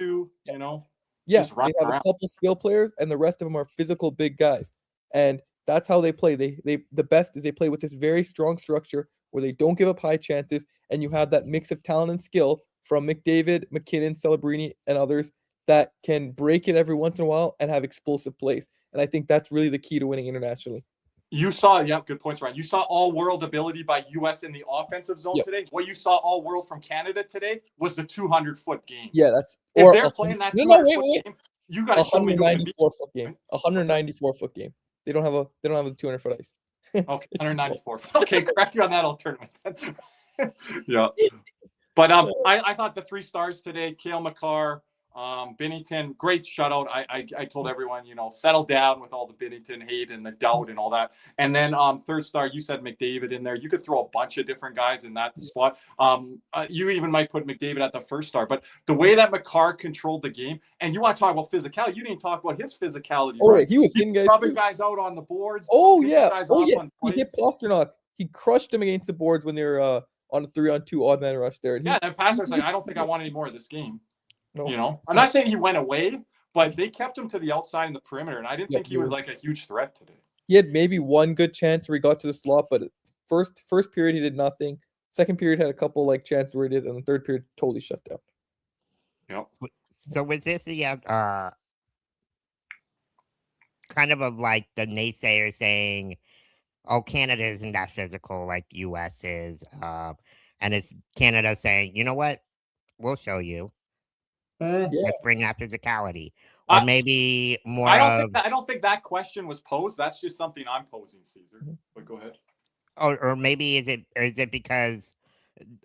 Yeah, they have a couple skill players, and the rest of them are physical big guys. And that's how they play. The best is they play with this very strong structure where they don't give up high chances, and you have that mix of talent and skill from McDavid, McKinnon, Celebrini, and others that can break it every once in a while and have explosive plays. And I think that's really the key to winning internationally. You saw, good points, Ryan. You saw all-world ability by U.S. in the offensive zone today. What you saw all-world from Canada today was the 200-foot game. Yeah, that's if they're playing that 200-foot game, you got to show me who can beat 194-foot game. 194-foot game. They don't have a 200-foot ice. Okay, 194. Okay, correct you on that old tournament. Yeah, but I thought the 3 stars today, Cale Makar, Binnington, great shutout. I told everyone, settle down with all the Binnington hate and the doubt and all that. And then 3rd star, you said McDavid in there. You could throw a bunch of different guys in that spot. You even might put McDavid at the 1st star. But the way that Makar controlled the game, and you want to talk about physicality, you didn't talk about his physicality. Oh, right? He was hitting guys, rubbing guys out on the boards. Oh yeah, he hit Pasternak. He crushed him against the boards when they were on a 3-on-2 odd man rush there. And and Pasternak's like, I don't think I want any more of this game. No. I'm not saying he went away, but they kept him to the outside in the perimeter, and I didn't think he was like a huge threat today. He had maybe one good chance where he got to the slot, but first period he did nothing. Second period had a couple like chances where he did, and the third period totally shut down. Yep. So was this the kind of like the naysayer saying, "Oh, Canada isn't that physical like U.S. is," and it's Canada saying, "You know what? We'll show you." Let's bring that physicality, or maybe more. I don't think that question was posed. That's just something I'm posing, Caesar. But go ahead. Or maybe is it because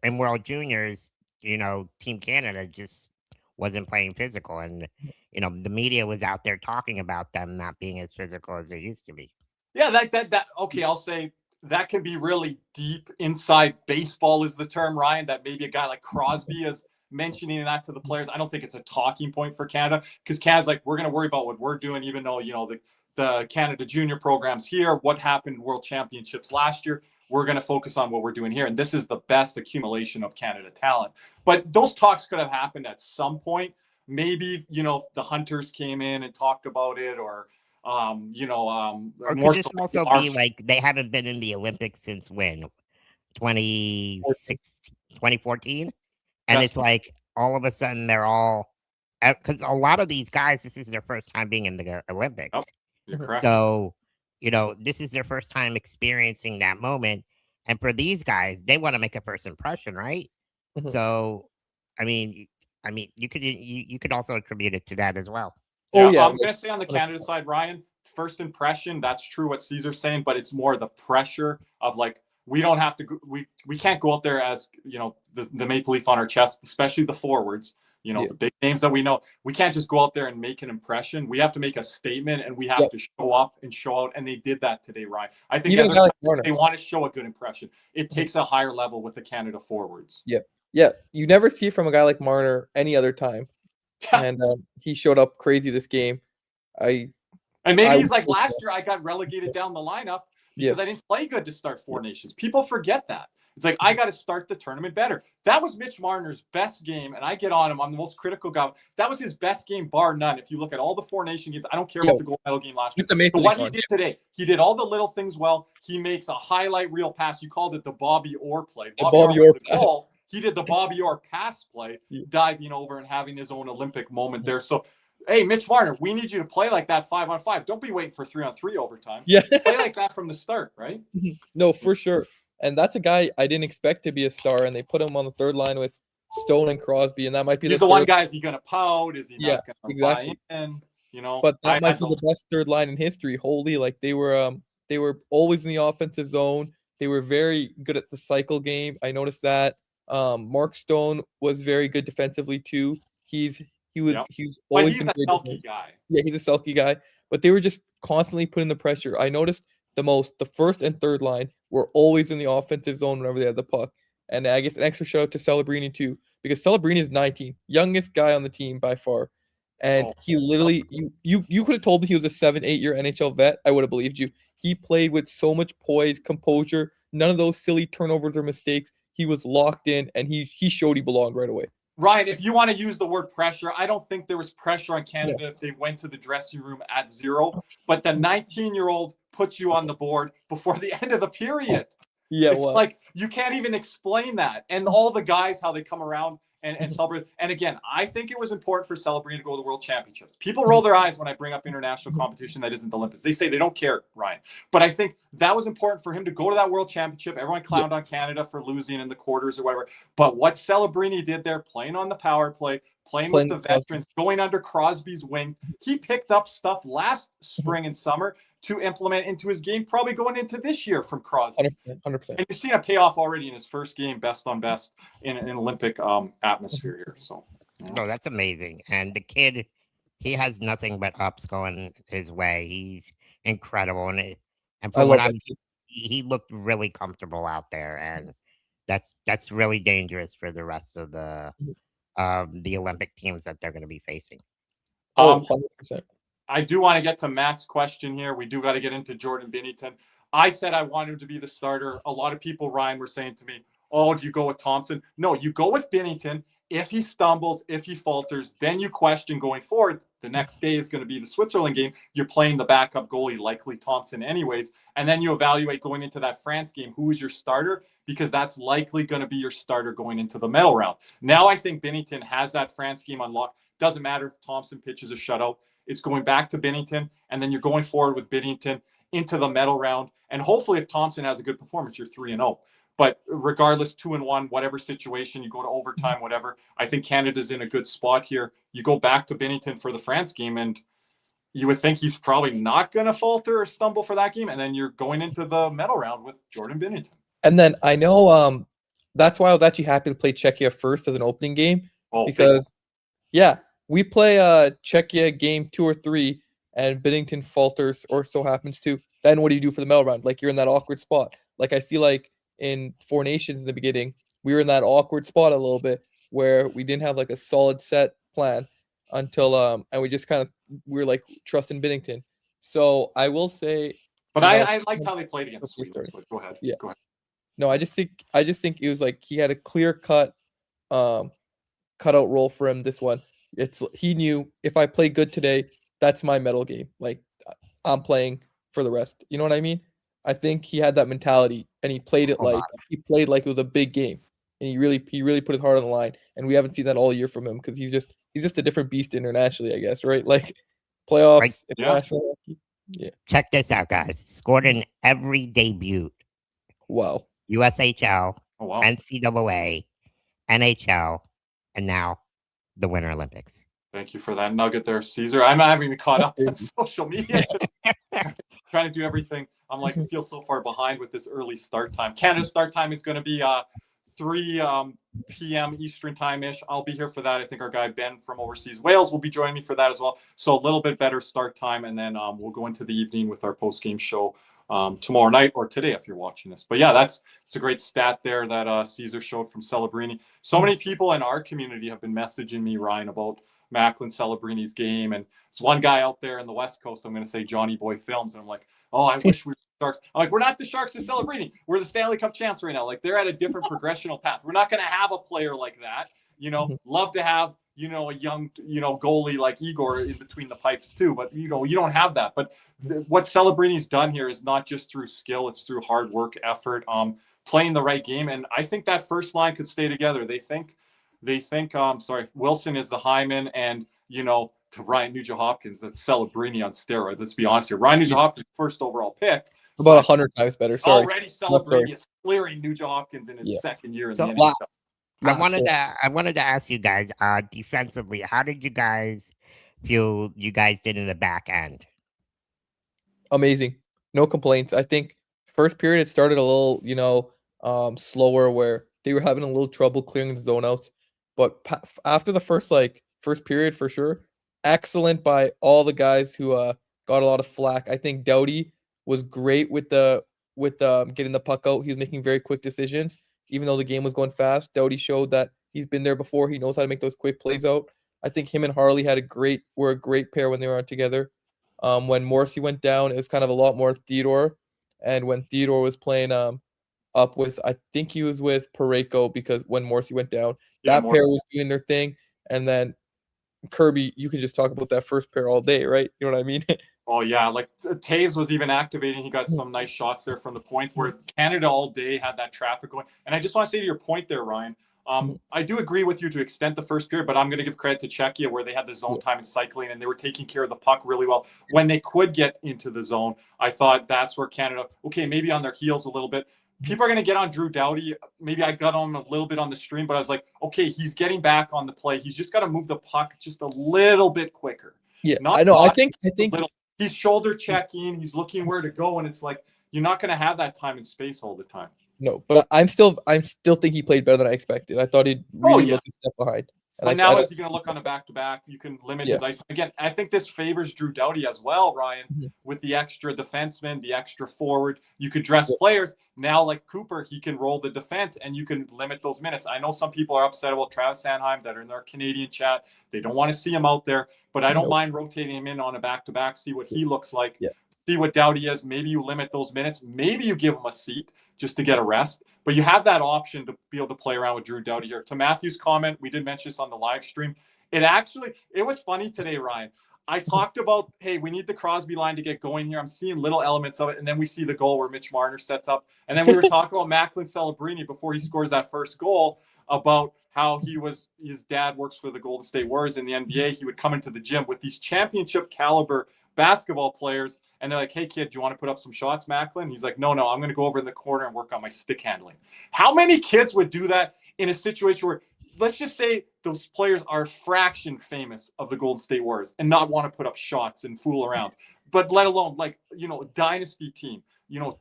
in World Juniors, Team Canada just wasn't playing physical, and the media was out there talking about them not being as physical as they used to be. Yeah, that okay. I'll say that can be really deep inside baseball is the term, Ryan. That maybe a guy like Crosby is mentioning that to the players. I don't think it's a talking point for Canada, because Canada's like, we're going to worry about what we're doing, even though, the Canada junior programs here, what happened in World Championships last year, we're going to focus on what we're doing here. And this is the best accumulation of Canada talent. But those talks could have happened at some point. Maybe, the Hunters came in and talked about it, or, or could this also be like they haven't been in the Olympics since when? 2014? And it's like all of a sudden they're all, because a lot of these guys, this is their first time being in the Olympics. Oh, you're correct. So, this is their first time experiencing that moment. And for these guys, they want to make a first impression, right? Mm-hmm. So, I mean, you could also attribute it to that as well. I'm going to say on the Canada side, Ryan, first impression, that's true what Caesar's saying, but it's more the pressure of like, we don't have to. We can't go out there as the maple leaf on our chest, especially the forwards. The big names that we know. We can't just go out there and make an impression. We have to make a statement, and we have to show up and show out. And they did that today, Ryan. I think they want to show a good impression. It takes a higher level with the Canada forwards. Yeah. You never see it from a guy like Marner any other time, and he showed up crazy this game. He's like, last year I got relegated down the lineup because I didn't play good to start Four Nations. People forget that. It's like, I got to start the tournament better. That was Mitch Marner's best game, and I get on him. I'm the most critical guy. That was his best game, bar none. If you look at all the Four Nation games, I don't care about the gold medal game last year. But what he did today, he did all the little things well. He makes a highlight reel pass. You called it the Bobby Orr play. Bobby Orr goal. He did the Bobby Orr pass play, diving over and having his own Olympic moment there. So, hey, Mitch Marner, we need you to play like that 5-on-5. Don't be waiting for 3-on-3 overtime. Yeah. Play like that from the start, right? No, for sure. And that's a guy I didn't expect to be a star, and they put him on the third line with Stone and Crosby, and that might be the one guy. Is he going to pout? Is he not going to buy in? But that might be the best third line in history. Holy, like they were always in the offensive zone. They were very good at the cycle game. I noticed that. Mark Stone was very good defensively too. He's always been a sulky guy. Yeah, he's a sulky guy. But they were just constantly putting the pressure. I noticed the first and third line were always in the offensive zone whenever they had the puck. And I guess an extra shout out to Celebrini too, because Celebrini is 19, youngest guy on the team by far. And he literally, you could have told me he was a 7-8 year NHL vet. I would have believed you. He played with so much poise, composure, none of those silly turnovers or mistakes. He was locked in, and he showed he belonged right away. Ryan, if you want to use the word pressure, I don't think there was pressure on Canada if they went to the dressing room at 0. But the 19-year-old puts you on the board before the end of the period. It's like you can't even explain that. And all the guys, how they come around and celebrate. And again, I think it was important for Celebrini to go to the World Championships. People roll their eyes when I bring up international competition that isn't the Olympics. They say they don't care, Ryan. But I think that was important for him to go to that World Championship. Everyone clowned on Canada for losing in the quarters or whatever. But what Celebrini did there, playing on the power play, playing with the veterans, going under Crosby's wing, he picked up stuff last spring and summer to implement into his game, probably going into this year from Crosby. 100%. And you've seen a payoff already in his first game, best on best in an Olympic atmosphere here. So, no, that's amazing. And the kid, he has nothing but ups going his way. He's incredible, and from what he looked really comfortable out there, and that's really dangerous for the rest of the Olympic teams that they're going to be facing. 100%. I do want to get to Matt's question here. We do got to get into Jordan Binnington. I said I want him to be the starter. A lot of people, Ryan, were saying to me, oh, do you go with Thompson? No, you go with Binnington. If he stumbles, if he falters, then you question going forward. The next day is going to be the Switzerland game. You're playing the backup goalie, likely Thompson anyways. And then you evaluate going into that France game, who is your starter? Because that's likely going to be your starter going into the medal round. Now I think Binnington has that France game unlocked. Doesn't matter if Thompson pitches a shutout. It's going back to Binnington, and then you're going forward with Binnington into the medal round. And hopefully if Thompson has a good performance, you're 3-0. But regardless, 2-1, whatever situation, you go to overtime, whatever. I think Canada's in a good spot here. You go back to Binnington for the France game, and you would think he's probably not going to falter or stumble for that game. And then you're going into the medal round with Jordan Binnington. And then I know that's why I was actually happy to play Czechia first as an opening game. Because, we play Czechia game 2 or 3, and Binnington falters or so happens to. Then what do you do for the medal round? Like, you're in that awkward spot. Like, I feel like in Four Nations in the beginning, we were in that awkward spot a little bit where we didn't have like a solid set plan until and we just kind of we were like trusting Binnington. So I will say, but I liked how they played against Sweden. Go ahead. Yeah. Go ahead. No, I just think it was like he had a clear cut cutout role for him this one. He knew if I play good today, that's my medal game. Like I'm playing for the rest. You know what I mean? I think he had that mentality, and he played it like it was a big game, and he really put his heart on the line. And we haven't seen that all year from him because he's just a different beast internationally, I guess, right? Like playoffs, international. Yeah. Check this out, guys. Scored in every debut. Wow. USHL, NCAA, NHL, and now the Winter Olympics. Thank you for that nugget there, Caesar. I'm not having me caught up on social media. Trying to do everything. I'm like, I feel so far behind with this early start time. Canada's start time is going to be 3 p.m. Eastern time-ish. I'll be here for that. I think our guy Ben from Overseas Wales will be joining me for that as well. So a little bit better start time, and then we'll go into the evening with our post-game show tomorrow night or today if you're watching this. But yeah, it's a great stat there that Caesar showed from Celebrini. So many people in our community have been messaging me, Ryan, about Macklin Celebrini's game. And there's one guy out there in the West Coast, I'm going to say Johnny Boy Films. And I'm like, oh, I wish we were Sharks. I'm like, we're not the Sharks of Celebrini. We're the Stanley Cup champs right now. Like, they're at a different progressional path. We're not going to have a player like that. You know, love to have, a young, goalie like Igor in between the pipes too. But, you don't have that. But what Celebrini's done here is not just through skill. It's through hard work, effort, playing the right game. And I think that first line could stay together. They think Wilson is the Hyman, and, to Ryan Nugent-Hopkins, that's Celebrini on steroids. Let's be honest here. Ryan Nugent-Hopkins, first overall pick. About 100 times better. Sorry. Already Celebrini is clearing Nugent-Hopkins in his second year in the NHL. I wanted to ask you guys, defensively, how did you guys feel you guys did in the back end? Amazing. No complaints. I think first period it started a little, slower where they were having a little trouble clearing the zone outs. But after the first period, for sure, excellent by all the guys who got a lot of flack. I think Doughty was great with getting the puck out. He was making very quick decisions, even though the game was going fast. Doughty showed that he's been there before. He knows how to make those quick plays out. I think him and Harley were a great pair when they were on together. When Morrissey went down, it was kind of a lot more Theodore. And when Theodore was playing up with, I think he was with Parayko, because when Morrissey went down, that pair was doing their thing. And then Kirby, you can just talk about that first pair all day, right? You know what I mean? Oh, yeah. Like Taves was even activating. He got some nice shots there from the point where Canada all day had that traffic going. And I just want to say to your point there, Ryan, I do agree with you to extend the first period, but I'm going to give credit to Czechia where they had the zone time and cycling, and they were taking care of the puck really well. When they could get into the zone, I thought that's where Canada, okay, maybe on their heels a little bit. People are going to get on Drew Doughty. Maybe I got on him a little bit on the stream, but I was like, okay, he's getting back on the play. He's just got to move the puck just a little bit quicker. Yeah, I know. I think he's shoulder checking. He's looking where to go, and it's like you're not going to have that time and space all the time. No, but I'm still think he played better than I expected. I thought he'd really look a step behind. But now, as you're going to look on a back-to-back, you can limit his ice. Again, I think this favors Drew Doughty as well, Ryan, with the extra defenseman, the extra forward. You could dress players. Now, like Cooper, he can roll the defense, and you can limit those minutes. I know some people are upset about Travis Sanheim that are in our Canadian chat. They don't want to see him out there, but I don't mind rotating him in on a back-to-back, see what he looks like, see what Doughty is. Maybe you limit those minutes. Maybe you give him a seat just to get a rest. But you have that option to be able to play around with Drew Doughty here. To Matthew's comment, we did mention this on the live stream. It was funny today, Ryan. I talked about, hey, we need the Crosby line to get going here. I'm seeing little elements of it. And then we see the goal where Mitch Marner sets up. And then we were talking about Macklin Celebrini before he scores that first goal about how his dad works for the Golden State Warriors in the NBA. He would come into the gym with these championship caliber basketball players, and they're like, hey kid, do you want to put up some shots, Macklin? He's like, no, I'm going to go over in the corner and work on my stick handling. How many kids would do that in a situation where, let's just say those players are a fraction famous of the Golden State Warriors and not want to put up shots and fool around, but let alone dynasty team,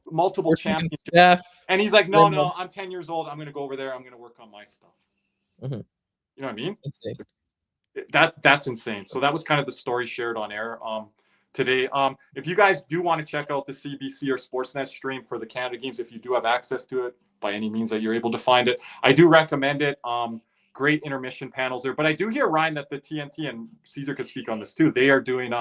multiple champions. And he's like, no, I'm 10 years old. I'm going to go over there. I'm going to work on my stuff. You know what I mean? Insane. That's insane. So that was kind of the story shared on air today. If you guys do want to check out the CBC or Sportsnet stream for the Canada games, if you do have access to it by any means that you're able to find it, I do recommend it. Great intermission panels there. But I do hear, Ryan, that the TNT, and Caesar could speak on this too, they are doing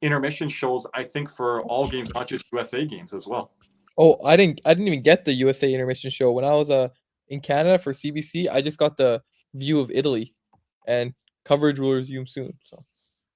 intermission shows, I think, for all games, not just USA games as well. Oh, I didn't even get the USA intermission show. When I was in Canada for CBC, I just got the view of Italy, and coverage will resume soon. So.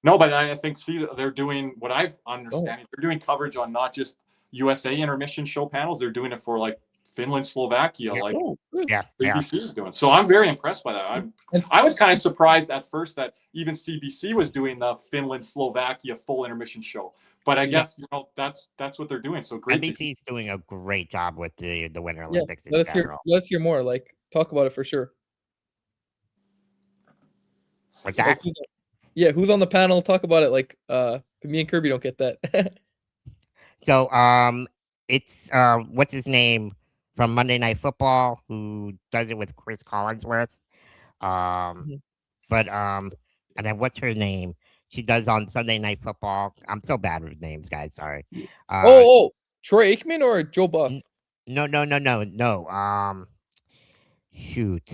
No, but I think they're doing what I've understanding. They're doing coverage on not just USA intermission show panels. They're doing it for like Finland, Slovakia, CBC is doing. So I'm very impressed by that. I was kind of surprised at first that even CBC was doing the Finland, Slovakia full intermission show. But I guess that's what they're doing. So great. NBC's doing a great job with the Winter Olympics. Let's hear more. Like, talk about it for sure. What's that? Who's on the panel? Talk about it. Like, me and Kirby don't get that. So, it's what's his name from Monday Night Football, who does it with Chris Collinsworth. But and then what's her name? She does on Sunday Night Football. I'm so bad with names, guys. Sorry. Troy Aikman or Joe Buck? No. Shoot.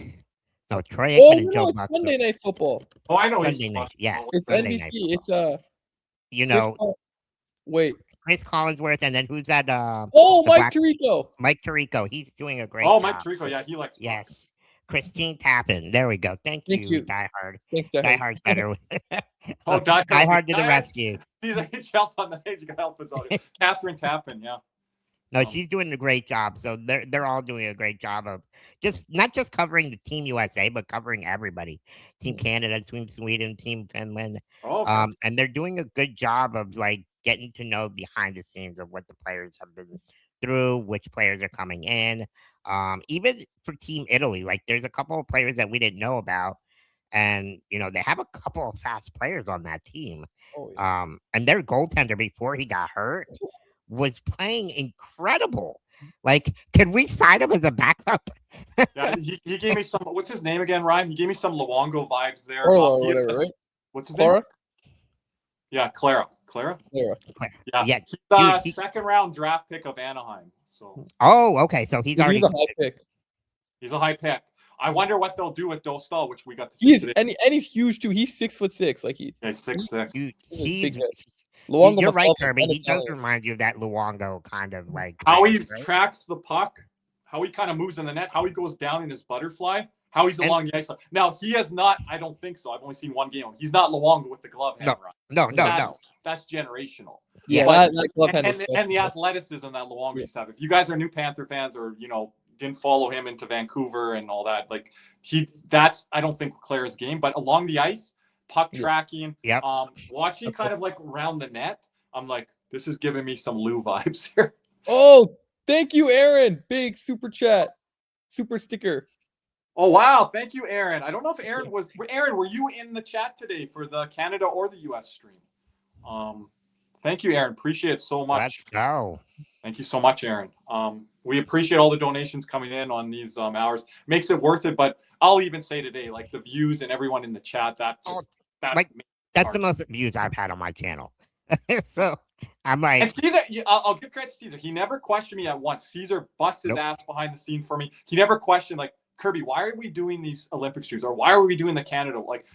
No, Troy Aikman and Joe Buck. It's Sunday Night Football. Oh, I know. Sunday night. Yeah. It's Sunday NBC. It's wait. Chris Collinsworth, and then who's that? Mike Tirico. Mike Tirico. He's doing a great job. Mike Tirico. Yeah, he likes. Yes. Christine Tappan. There we go. Thank you. Die Hard. Thanks, Die Hard's better. Die Hard to the rescue. He jumped on the page. You can help us out. Catherine Tappan. Yeah. No, she's doing a great job. So they're all doing a great job of not just covering the Team USA, but covering everybody. Team Canada, Team Sweden, Team Finland. And they're doing a good job of like getting to know behind the scenes of what the players have been through, which players are coming in. Even for Team Italy, like there's a couple of players that we didn't know about. And, they have a couple of fast players on that team. And their goaltender before he got hurt was playing incredible. Like, can we sign him as a backup? Yeah, he gave me some. What's his name again, Ryan? He gave me some Luongo vibes there. Right? What's his Clara? name? Yeah, Clara. Yeah. He's second round draft pick of Anaheim. So. Oh, okay. So he's already a high pick. He's a high pick. I wonder what they'll do with Dostal, which we got to see today. And he's huge too. He's 6'6". Like he's 6'6". Luongo, you're right, Kirby. He does remind you of that Luongo kind of like how he tracks the puck, how he kind of moves in the net, how he goes down in his butterfly, how he's along the ice. Now he has not. I don't think so. I've only seen one game. He's not Luongo with the glove hand. No. That's generational. Yeah, but, and the athleticism that Luongo used to have. If you guys are new Panther fans or didn't follow him into Vancouver and all that. Like I don't think Claire's game, but along the ice, puck tracking, watching kind of like around the net, I'm like, this is giving me some Lou vibes here. Oh, thank you, Aaron. Big super chat, super sticker. Oh, wow. Thank you, Aaron. I don't know if Aaron, were you in the chat today for the Canada or the US stream? Thank you, Aaron. Appreciate it so much. Let's go. Thank you so much, Aaron. We appreciate all the donations coming in on these hours. Makes it worth it, but I'll even say today, like the views and everyone in the chat, that's the most views I've had on my channel. So I'm like, and Caesar, I'll give credit to Caesar. He never questioned me at once. Caesar bust his ass behind the scene for me. He never questioned, like, Kirby, why are we doing these Olympic streams, or why are we doing the Canada? Like,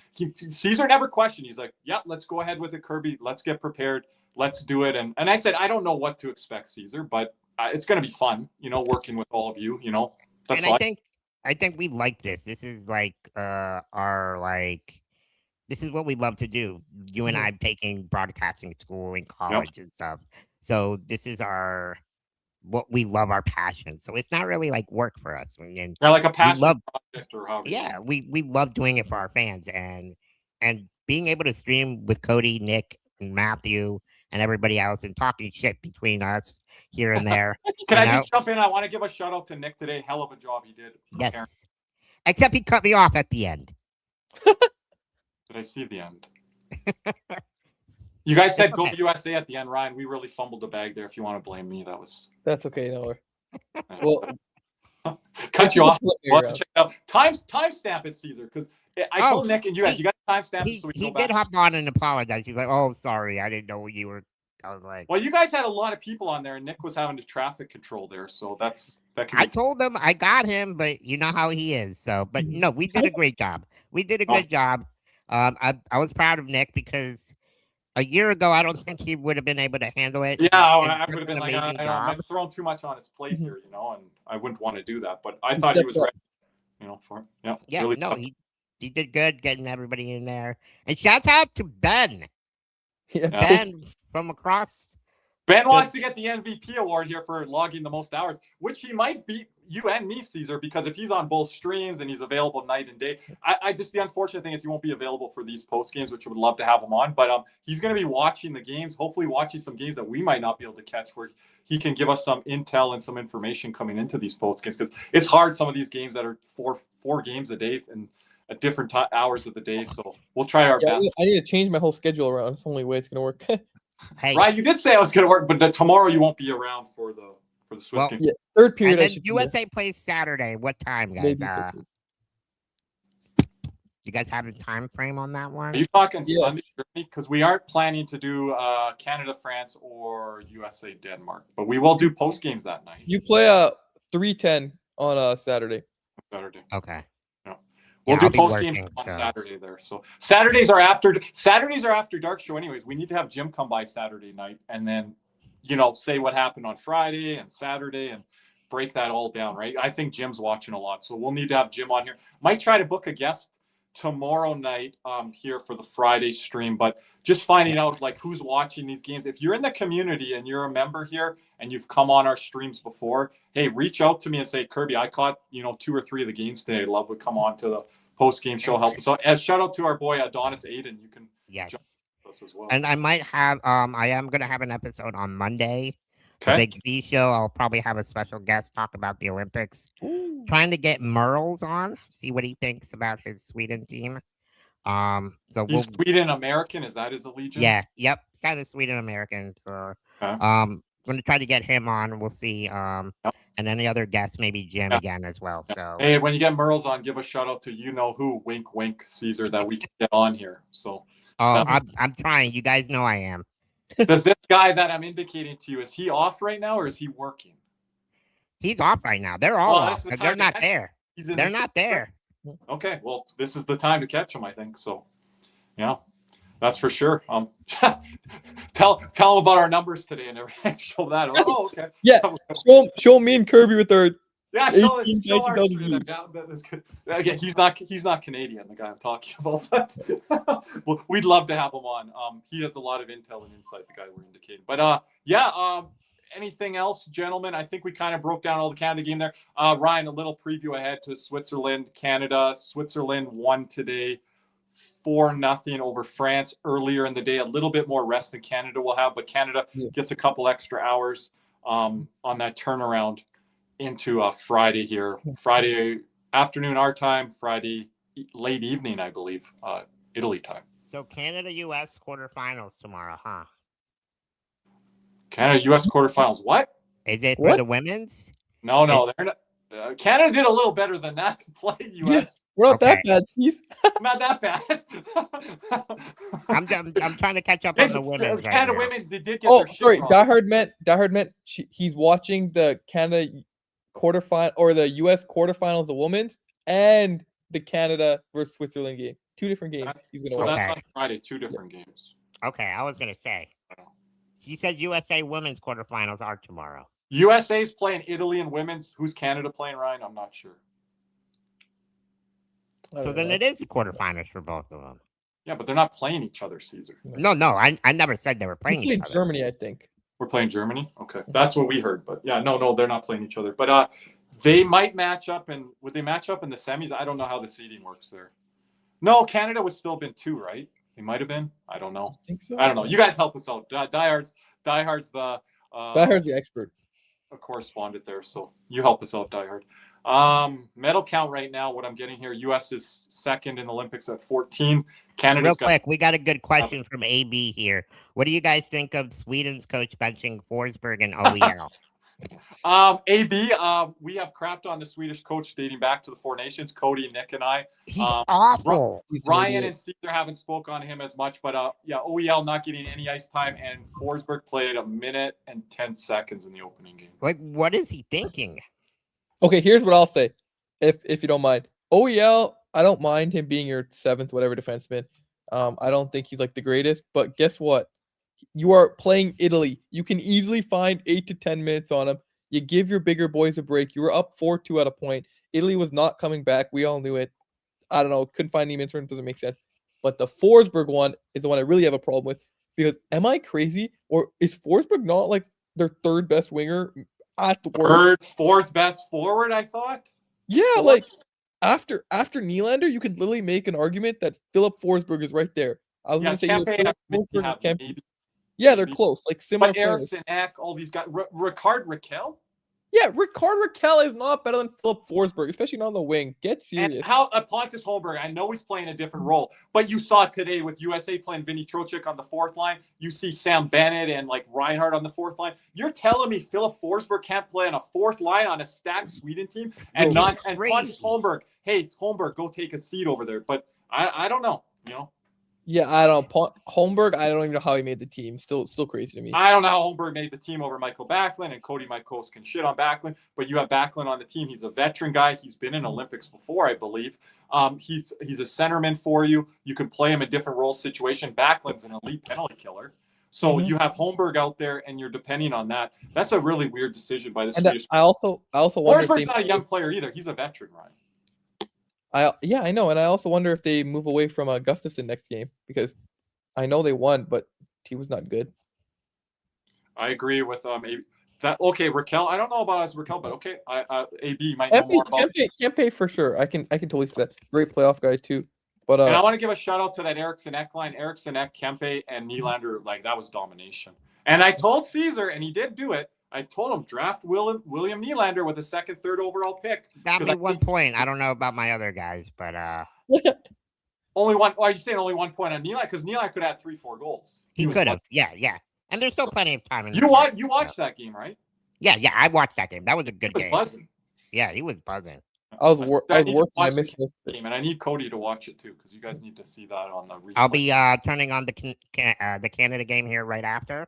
Caesar never questioned. He's like, yeah, let's go ahead with it, Kirby. Let's get prepared. Let's do it. And I said, I don't know what to expect, Caesar, but it's going to be fun, working with all of you, That's and I think we like this. This is like this is what we love to do. You and I have taken broadcasting school in college and stuff. So this is what we love, our passion. So it's not really like work for us. And like a passion project or however. Yeah, we love doing it for our fans and being able to stream with Cody, Nick, and Matthew and everybody else and talking shit between us here and there. Can I just jump in? I want to give a shout out to Nick today. Hell of a job he did. Yes. Except he cut me off at the end. Did I see the end? You guys said go USA at the end, Ryan. We really fumbled the bag there. If you want to blame me, that's okay. No worries. Well, cut you off. We'll have to check out. Timestamp it, Caesar, because I told Nick and you guys timestamp it. So he did hop on and apologize. He's like, "Oh, sorry, I didn't know you were." I was like, "Well, you guys had a lot of people on there, and Nick was having to traffic control there, so that." I told him I got him, but you know how he is. So, but no, we did a great job. We did a good job. I was proud of Nick because a year ago, I don't think he would have been able to handle it. Yeah, I would have been like, I'm throwing too much on his plate here, and I wouldn't want to do that. But I thought he was ready, for it. Yeah, really no, he did good getting everybody in there. And shouts out to Ben. Yeah. Ben from across. Ben wants to get the MVP award here for logging the most hours, which he might beat you and me, Caesar, because if he's on both streams and he's available night and day, I just, the unfortunate thing is he won't be available for these post games, which I would love to have him on. But he's going to be watching the games, hopefully watching some games that we might not be able to catch, where he can give us some intel and some information coming into these post games, because it's hard, some of these games that are four games a day and at different hours of the day. So we'll try our best. I need to change my whole schedule around. It's the only way it's going to work. Hey. Right, you did say I was going to work, but tomorrow you won't be around for the Swiss game. Yeah, third period. And then USA plays Saturday. What time, guys? You guys have a time frame on that one? Are you talking Sunday, Germany? Because we aren't planning to do Canada, France, or USA, Denmark, but we will do post games that night. You play 3:10 on Saturday. Okay. We'll do post games on Saturday there. So Saturdays are after dark show anyways. We need to have Jim come by Saturday night and then, say what happened on Friday and Saturday and break that all down, right? I think Jim's watching a lot. So we'll need to have Jim on here. Might try to book a guest tomorrow night here for the Friday stream, but just finding out like who's watching these games. If you're in the community and you're a member here and you've come on our streams before, hey, reach out to me and say, Kirby, I caught 2 or 3 of the games today. Love would come on to the post-game show, help us out. As shout out to our boy Adonis Aiden, you can jump with us as well. And I might have I am gonna have an episode on Monday. The Big V show. I'll probably have a special guest talk about the Olympics. Ooh. Trying to get Merles on, see what he thinks about his Sweden team. So he's Sweden American, is that his allegiance? Yeah, yep. He's kind of Sweden American. So I'm gonna try to get him on. We'll see. And then the other guest, maybe Jim again as well. So hey, when you get Merles on, give a shout out to who, wink wink, Caesar, that we can get on here. So I'm trying. You guys know I am. Does this guy that I'm indicating to you, is he off right now or is he working? He's off right now. They're all off. They're not there. They're not there. Okay, well, this is the time to catch him, I think. So, yeah, that's for sure. Tell him about our numbers today and everything. Show that. Oh, okay. Yeah, show me and Kirby with our. Yeah, show our stream. That's good. Again, he's not Canadian, the guy I'm talking about. But well, we'd love to have him on. He has a lot of intel and insight, the guy we're indicating. But anything else, gentlemen? I think we kind of broke down all the Canada game there. Ryan, a little preview ahead to Switzerland, Canada. Switzerland won today 4-0 over France earlier in the day. A little bit more rest than Canada will have, but Canada gets a couple extra hours on that turnaround into Friday here. Friday afternoon our time, Friday late evening, I believe, Italy time. So Canada-U.S. quarterfinals tomorrow, huh? Canada-U.S. quarterfinals. What? Is it for the women's? No, they're not. Canada did a little better than that to play U.S. Yes, we're not that bad, Steve. Not that bad. I'm trying to catch up on the women's. Canada right women did get. Oh, sorry. Diehard meant he's watching the Canada quarterfinal or the U.S. quarterfinals, the women's, and the Canada versus Switzerland game. 2 different games. He's gonna watch. That's on Friday. 2 different games. Okay, I was gonna say. You said USA women's quarterfinals are tomorrow. USA's playing Italy and women's. Who's Canada playing, Ryan? I'm not sure. So then it is the quarterfinals for both of them. Yeah, but they're not playing each other, Caesar. No, I never said they were playing each other. Germany, I think. We're playing Germany? Okay. That's what we heard. But yeah, no, they're not playing each other. But they might match up. And would they match up in the semis? I don't know how the seeding works there. No, Canada would still have been 2, right? They might have been. I don't know. I think so. I don't know. You guys help us out. Diehard's the expert. A correspondent there, so you help us out, Diehard. Medal count right now, what I'm getting here, U.S. is second in the Olympics at 14. Canada's Real quick, we got a good question from AB here. What do you guys think of Sweden's coach benching Forsberg and OEL? AB, we have crapped on the Swedish coach dating back to the Four Nations. Cody, Nick, and I. He's awful. Ryan and Caesar haven't spoke on him as much, but OEL not getting any ice time, and Forsberg played 1 minute and 10 seconds in the opening game. Like, what is he thinking? Okay, here's what I'll say, if you don't mind. OEL, I don't mind him being your 7th whatever defenseman. I don't think he's like the greatest, but guess what? You are playing Italy. You can easily find 8 to 10 minutes on him. You give your bigger boys a break. You were up 4-2 at a point. Italy was not coming back. We all knew it. I don't know. Couldn't find any minutes. Doesn't make sense. But the Forsberg one is the one I really have a problem with, because am I crazy, or is Forsberg not like their 3rd best winger at the worst? 4th best forward, I thought. Yeah, like after Nylander, you could literally make an argument that Philip Forsberg is right there. I was going to say Forsberg. Yeah, they're close, like similar. But Eriksson, Eck, all these guys. Ricard Raquel? Yeah, Ricard Raquel is not better than Philip Forsberg, especially not on the wing. Get serious. And how Pontus Holmberg, I know he's playing a different role, but you saw today with USA playing Vinny Trocheck on the 4th line. You see Sam Bennett and like Reinhardt on the 4th line. You're telling me Philip Forsberg can't play on a 4th line on a stacked Sweden team and Pontus Holmberg? Hey, Holmberg, go take a seat over there. But I don't know, Yeah, I don't know. Holmberg, I don't even know how he made the team. Still crazy to me. I don't know how Holmberg made the team over Michael Backlund, and Cody Mykos can shit on Backlund, but you have Backlund on the team. He's a veteran guy. He's been in Olympics before, I believe. He's a centerman for you. You can play him in different role situation. Backlund's an elite penalty killer. So you have Holmberg out there, and you're depending on that. That's a really weird decision by the Swedish. I also wonder. Forsberg's not a young player either. He's a veteran, Ryan. I know, and I also wonder if they move away from Gustafsson next game, because I know they won, but he was not good. I agree with that. Okay, Raquel. I don't know about as Raquel, but okay, AB might know more about. Can't pay for sure. I can totally see that. Great playoff guy too. But and I want to give a shout out to that Eriksson Ek line. Eriksson Ek, Kempe, and Nylander. Like, that was domination. And I told Caesar, and he did do it. I told him draft William Nylander with a 2nd, 3rd overall pick. Got me 1 point. I don't know about my other guys, but only one. Are you saying only 1 point on Nylander? Because Nylander could have 3-4 goals. He could have. Yeah. And there's still plenty of time. You watched that game, right? Yeah. I watched that game. That was a good game. Buzzing. Yeah, he was buzzing. I was working. I missed this game, and I need Cody to watch it too, because you guys need to see that on the replay. I'll be turning on the Canada game here right after.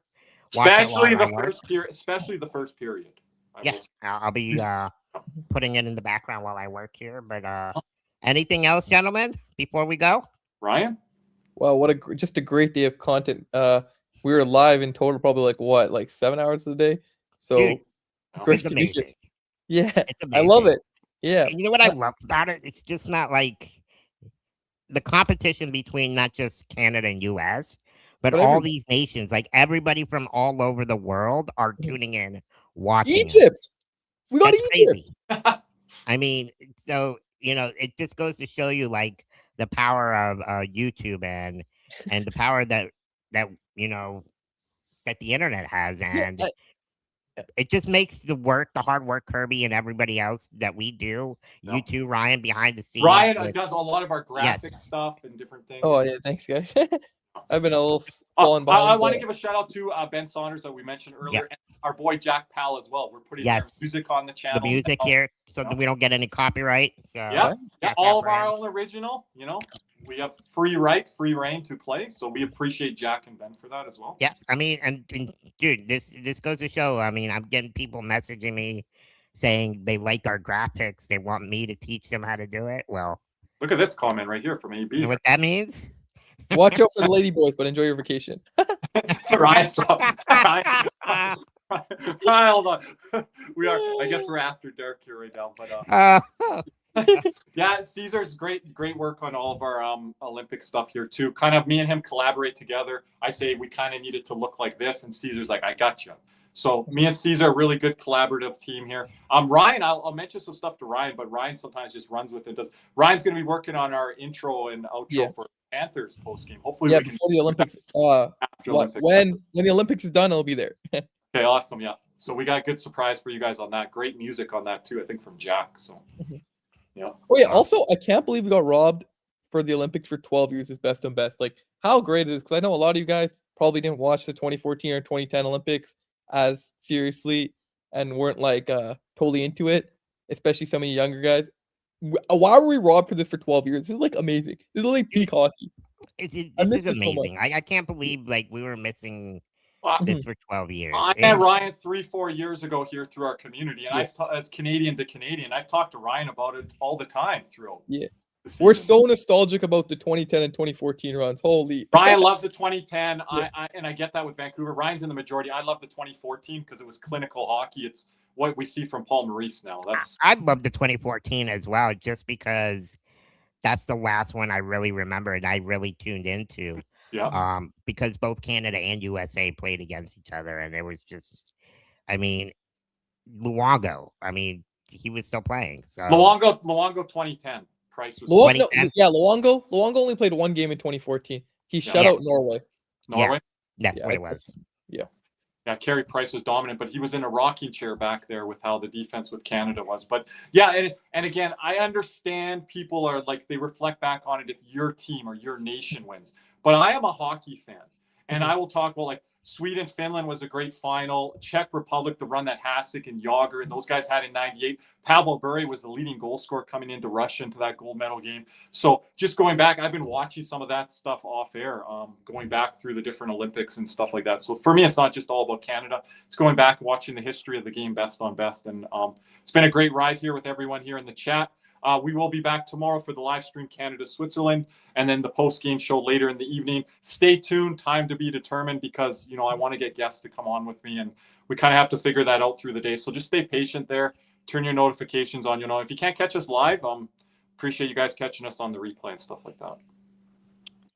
Especially the first period. Yes, I'll be putting it in the background while I work here. But anything else, gentlemen, before we go? Ryan? Well, just a great day of content. We were live in total probably like 7 hours a day. So dude, great it's to amazing. meet you. Yeah, it's amazing. I love it. Yeah. And you know what I love about it? It's just not like the competition between not just Canada and US, But all these nations, like everybody from all over the world, are tuning in, watching. Egypt. We got Egypt. Crazy. I mean, so it just goes to show you like the power of YouTube and the power that that the internet has, and it just makes the hard work, Kirby and everybody else that we do. You too, Ryan, behind the scenes. Ryan does a lot of our graphic stuff and different things. Oh yeah, thanks guys. I've been a little falling behind. I want to give a shout out to Ben Saunders that we mentioned earlier, and our boy Jack Powell as well. We're putting their music on the channel. The music here, so that we don't get any copyright. So yeah, all of our own original. We have free reign to play. So we appreciate Jack and Ben for that as well. Yeah, I mean, and dude, this goes to show. I mean, I'm getting people messaging me saying they like our graphics. They want me to teach them how to do it. Well, look at this comment right here from AB. You know what that means? Watch out for the lady boys, but enjoy your vacation. Ryan, stop. Hold on. I guess we're after dark here right now, but yeah, Caesar's great work on all of our Olympic stuff here too. Kind of me and him collaborate together. I say we kind of need it to look like this, and Caesar's like, I got you. So me and Caesar, a really good collaborative team here. Ryan, I'll mention some stuff to Ryan, but Ryan sometimes just runs with it. Ryan's going to be working on our intro and outro for Panthers post game. Hopefully, we can before the Olympics. After Olympics. When the Olympics is done, it'll be there. Okay, awesome. Yeah. So we got a good surprise for you guys on that. Great music on that too, I think from Jack. So yeah. Oh yeah. Also, I can't believe we got robbed for the Olympics for 12 years as best and best. Like, how great is this? Because I know a lot of you guys probably didn't watch the 2014 or 2010 Olympics as seriously and weren't like totally into it, especially some of you younger guys. Why were we robbed for this for 12 years? This is like amazing. This is like peak hockey. This is amazing. I can't believe like we were missing this for 12 years. I met Ryan 3-4 years ago here through our community, and as Canadian to Canadian, I've talked to Ryan about it all the time throughout. Yeah. We're so nostalgic about the 2010 and 2014 runs. Holy. Ryan loves the 2010. I get that with Vancouver. Ryan's in the majority. I love the 2014 because it was clinical hockey. It's what we see from Paul Maurice now. I love the 2014 as well, just because that's the last one I really remember and I really tuned into. Yeah. Because both Canada and USA played against each other, and it was just, I mean, Luongo. I mean, he was still playing. So Luongo 2010. Price was Luongo only played one game in 2014. He shut out Norway. That's what it was. Yeah, Carey Price was dominant, but he was in a rocking chair back there with how the defense with Canada was. But yeah, and again, I understand people are like, they reflect back on it if your team or your nation wins. But I am a hockey fan, and I will talk about like Sweden, Finland was a great final. Czech Republic, the run that Hasek and Yager and those guys had in '98. Pavel Bure was the leading goal scorer coming into Russia into that gold medal game. So just going back, I've been watching some of that stuff off air, going back through the different Olympics and stuff like that. So for me, it's not just all about Canada. It's going back and watching the history of the game best on best. And it's been a great ride here with everyone here in the chat. We will be back tomorrow for the live stream Canada-Switzerland, and then the post-game show later in the evening. Stay tuned, time to be determined, because, I want to get guests to come on with me, and we kind of have to figure that out through the day. So just stay patient there. Turn your notifications on. If you can't catch us live, appreciate you guys catching us on the replay and stuff like that.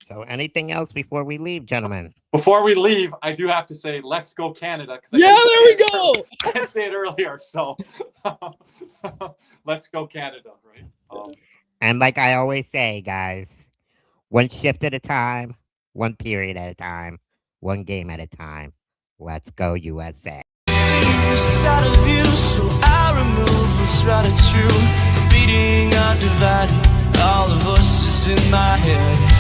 So anything else before we leave, gentlemen? Before we leave, I do have to say, let's go Canada. Yeah, there we go. I didn't say it earlier, so let's go Canada, right? And like I always say, guys, one shift at a time, one period at a time, one game at a time. Let's go USA. Side of you, so I remove what's right at you. Beating undivided, all the voices in my head.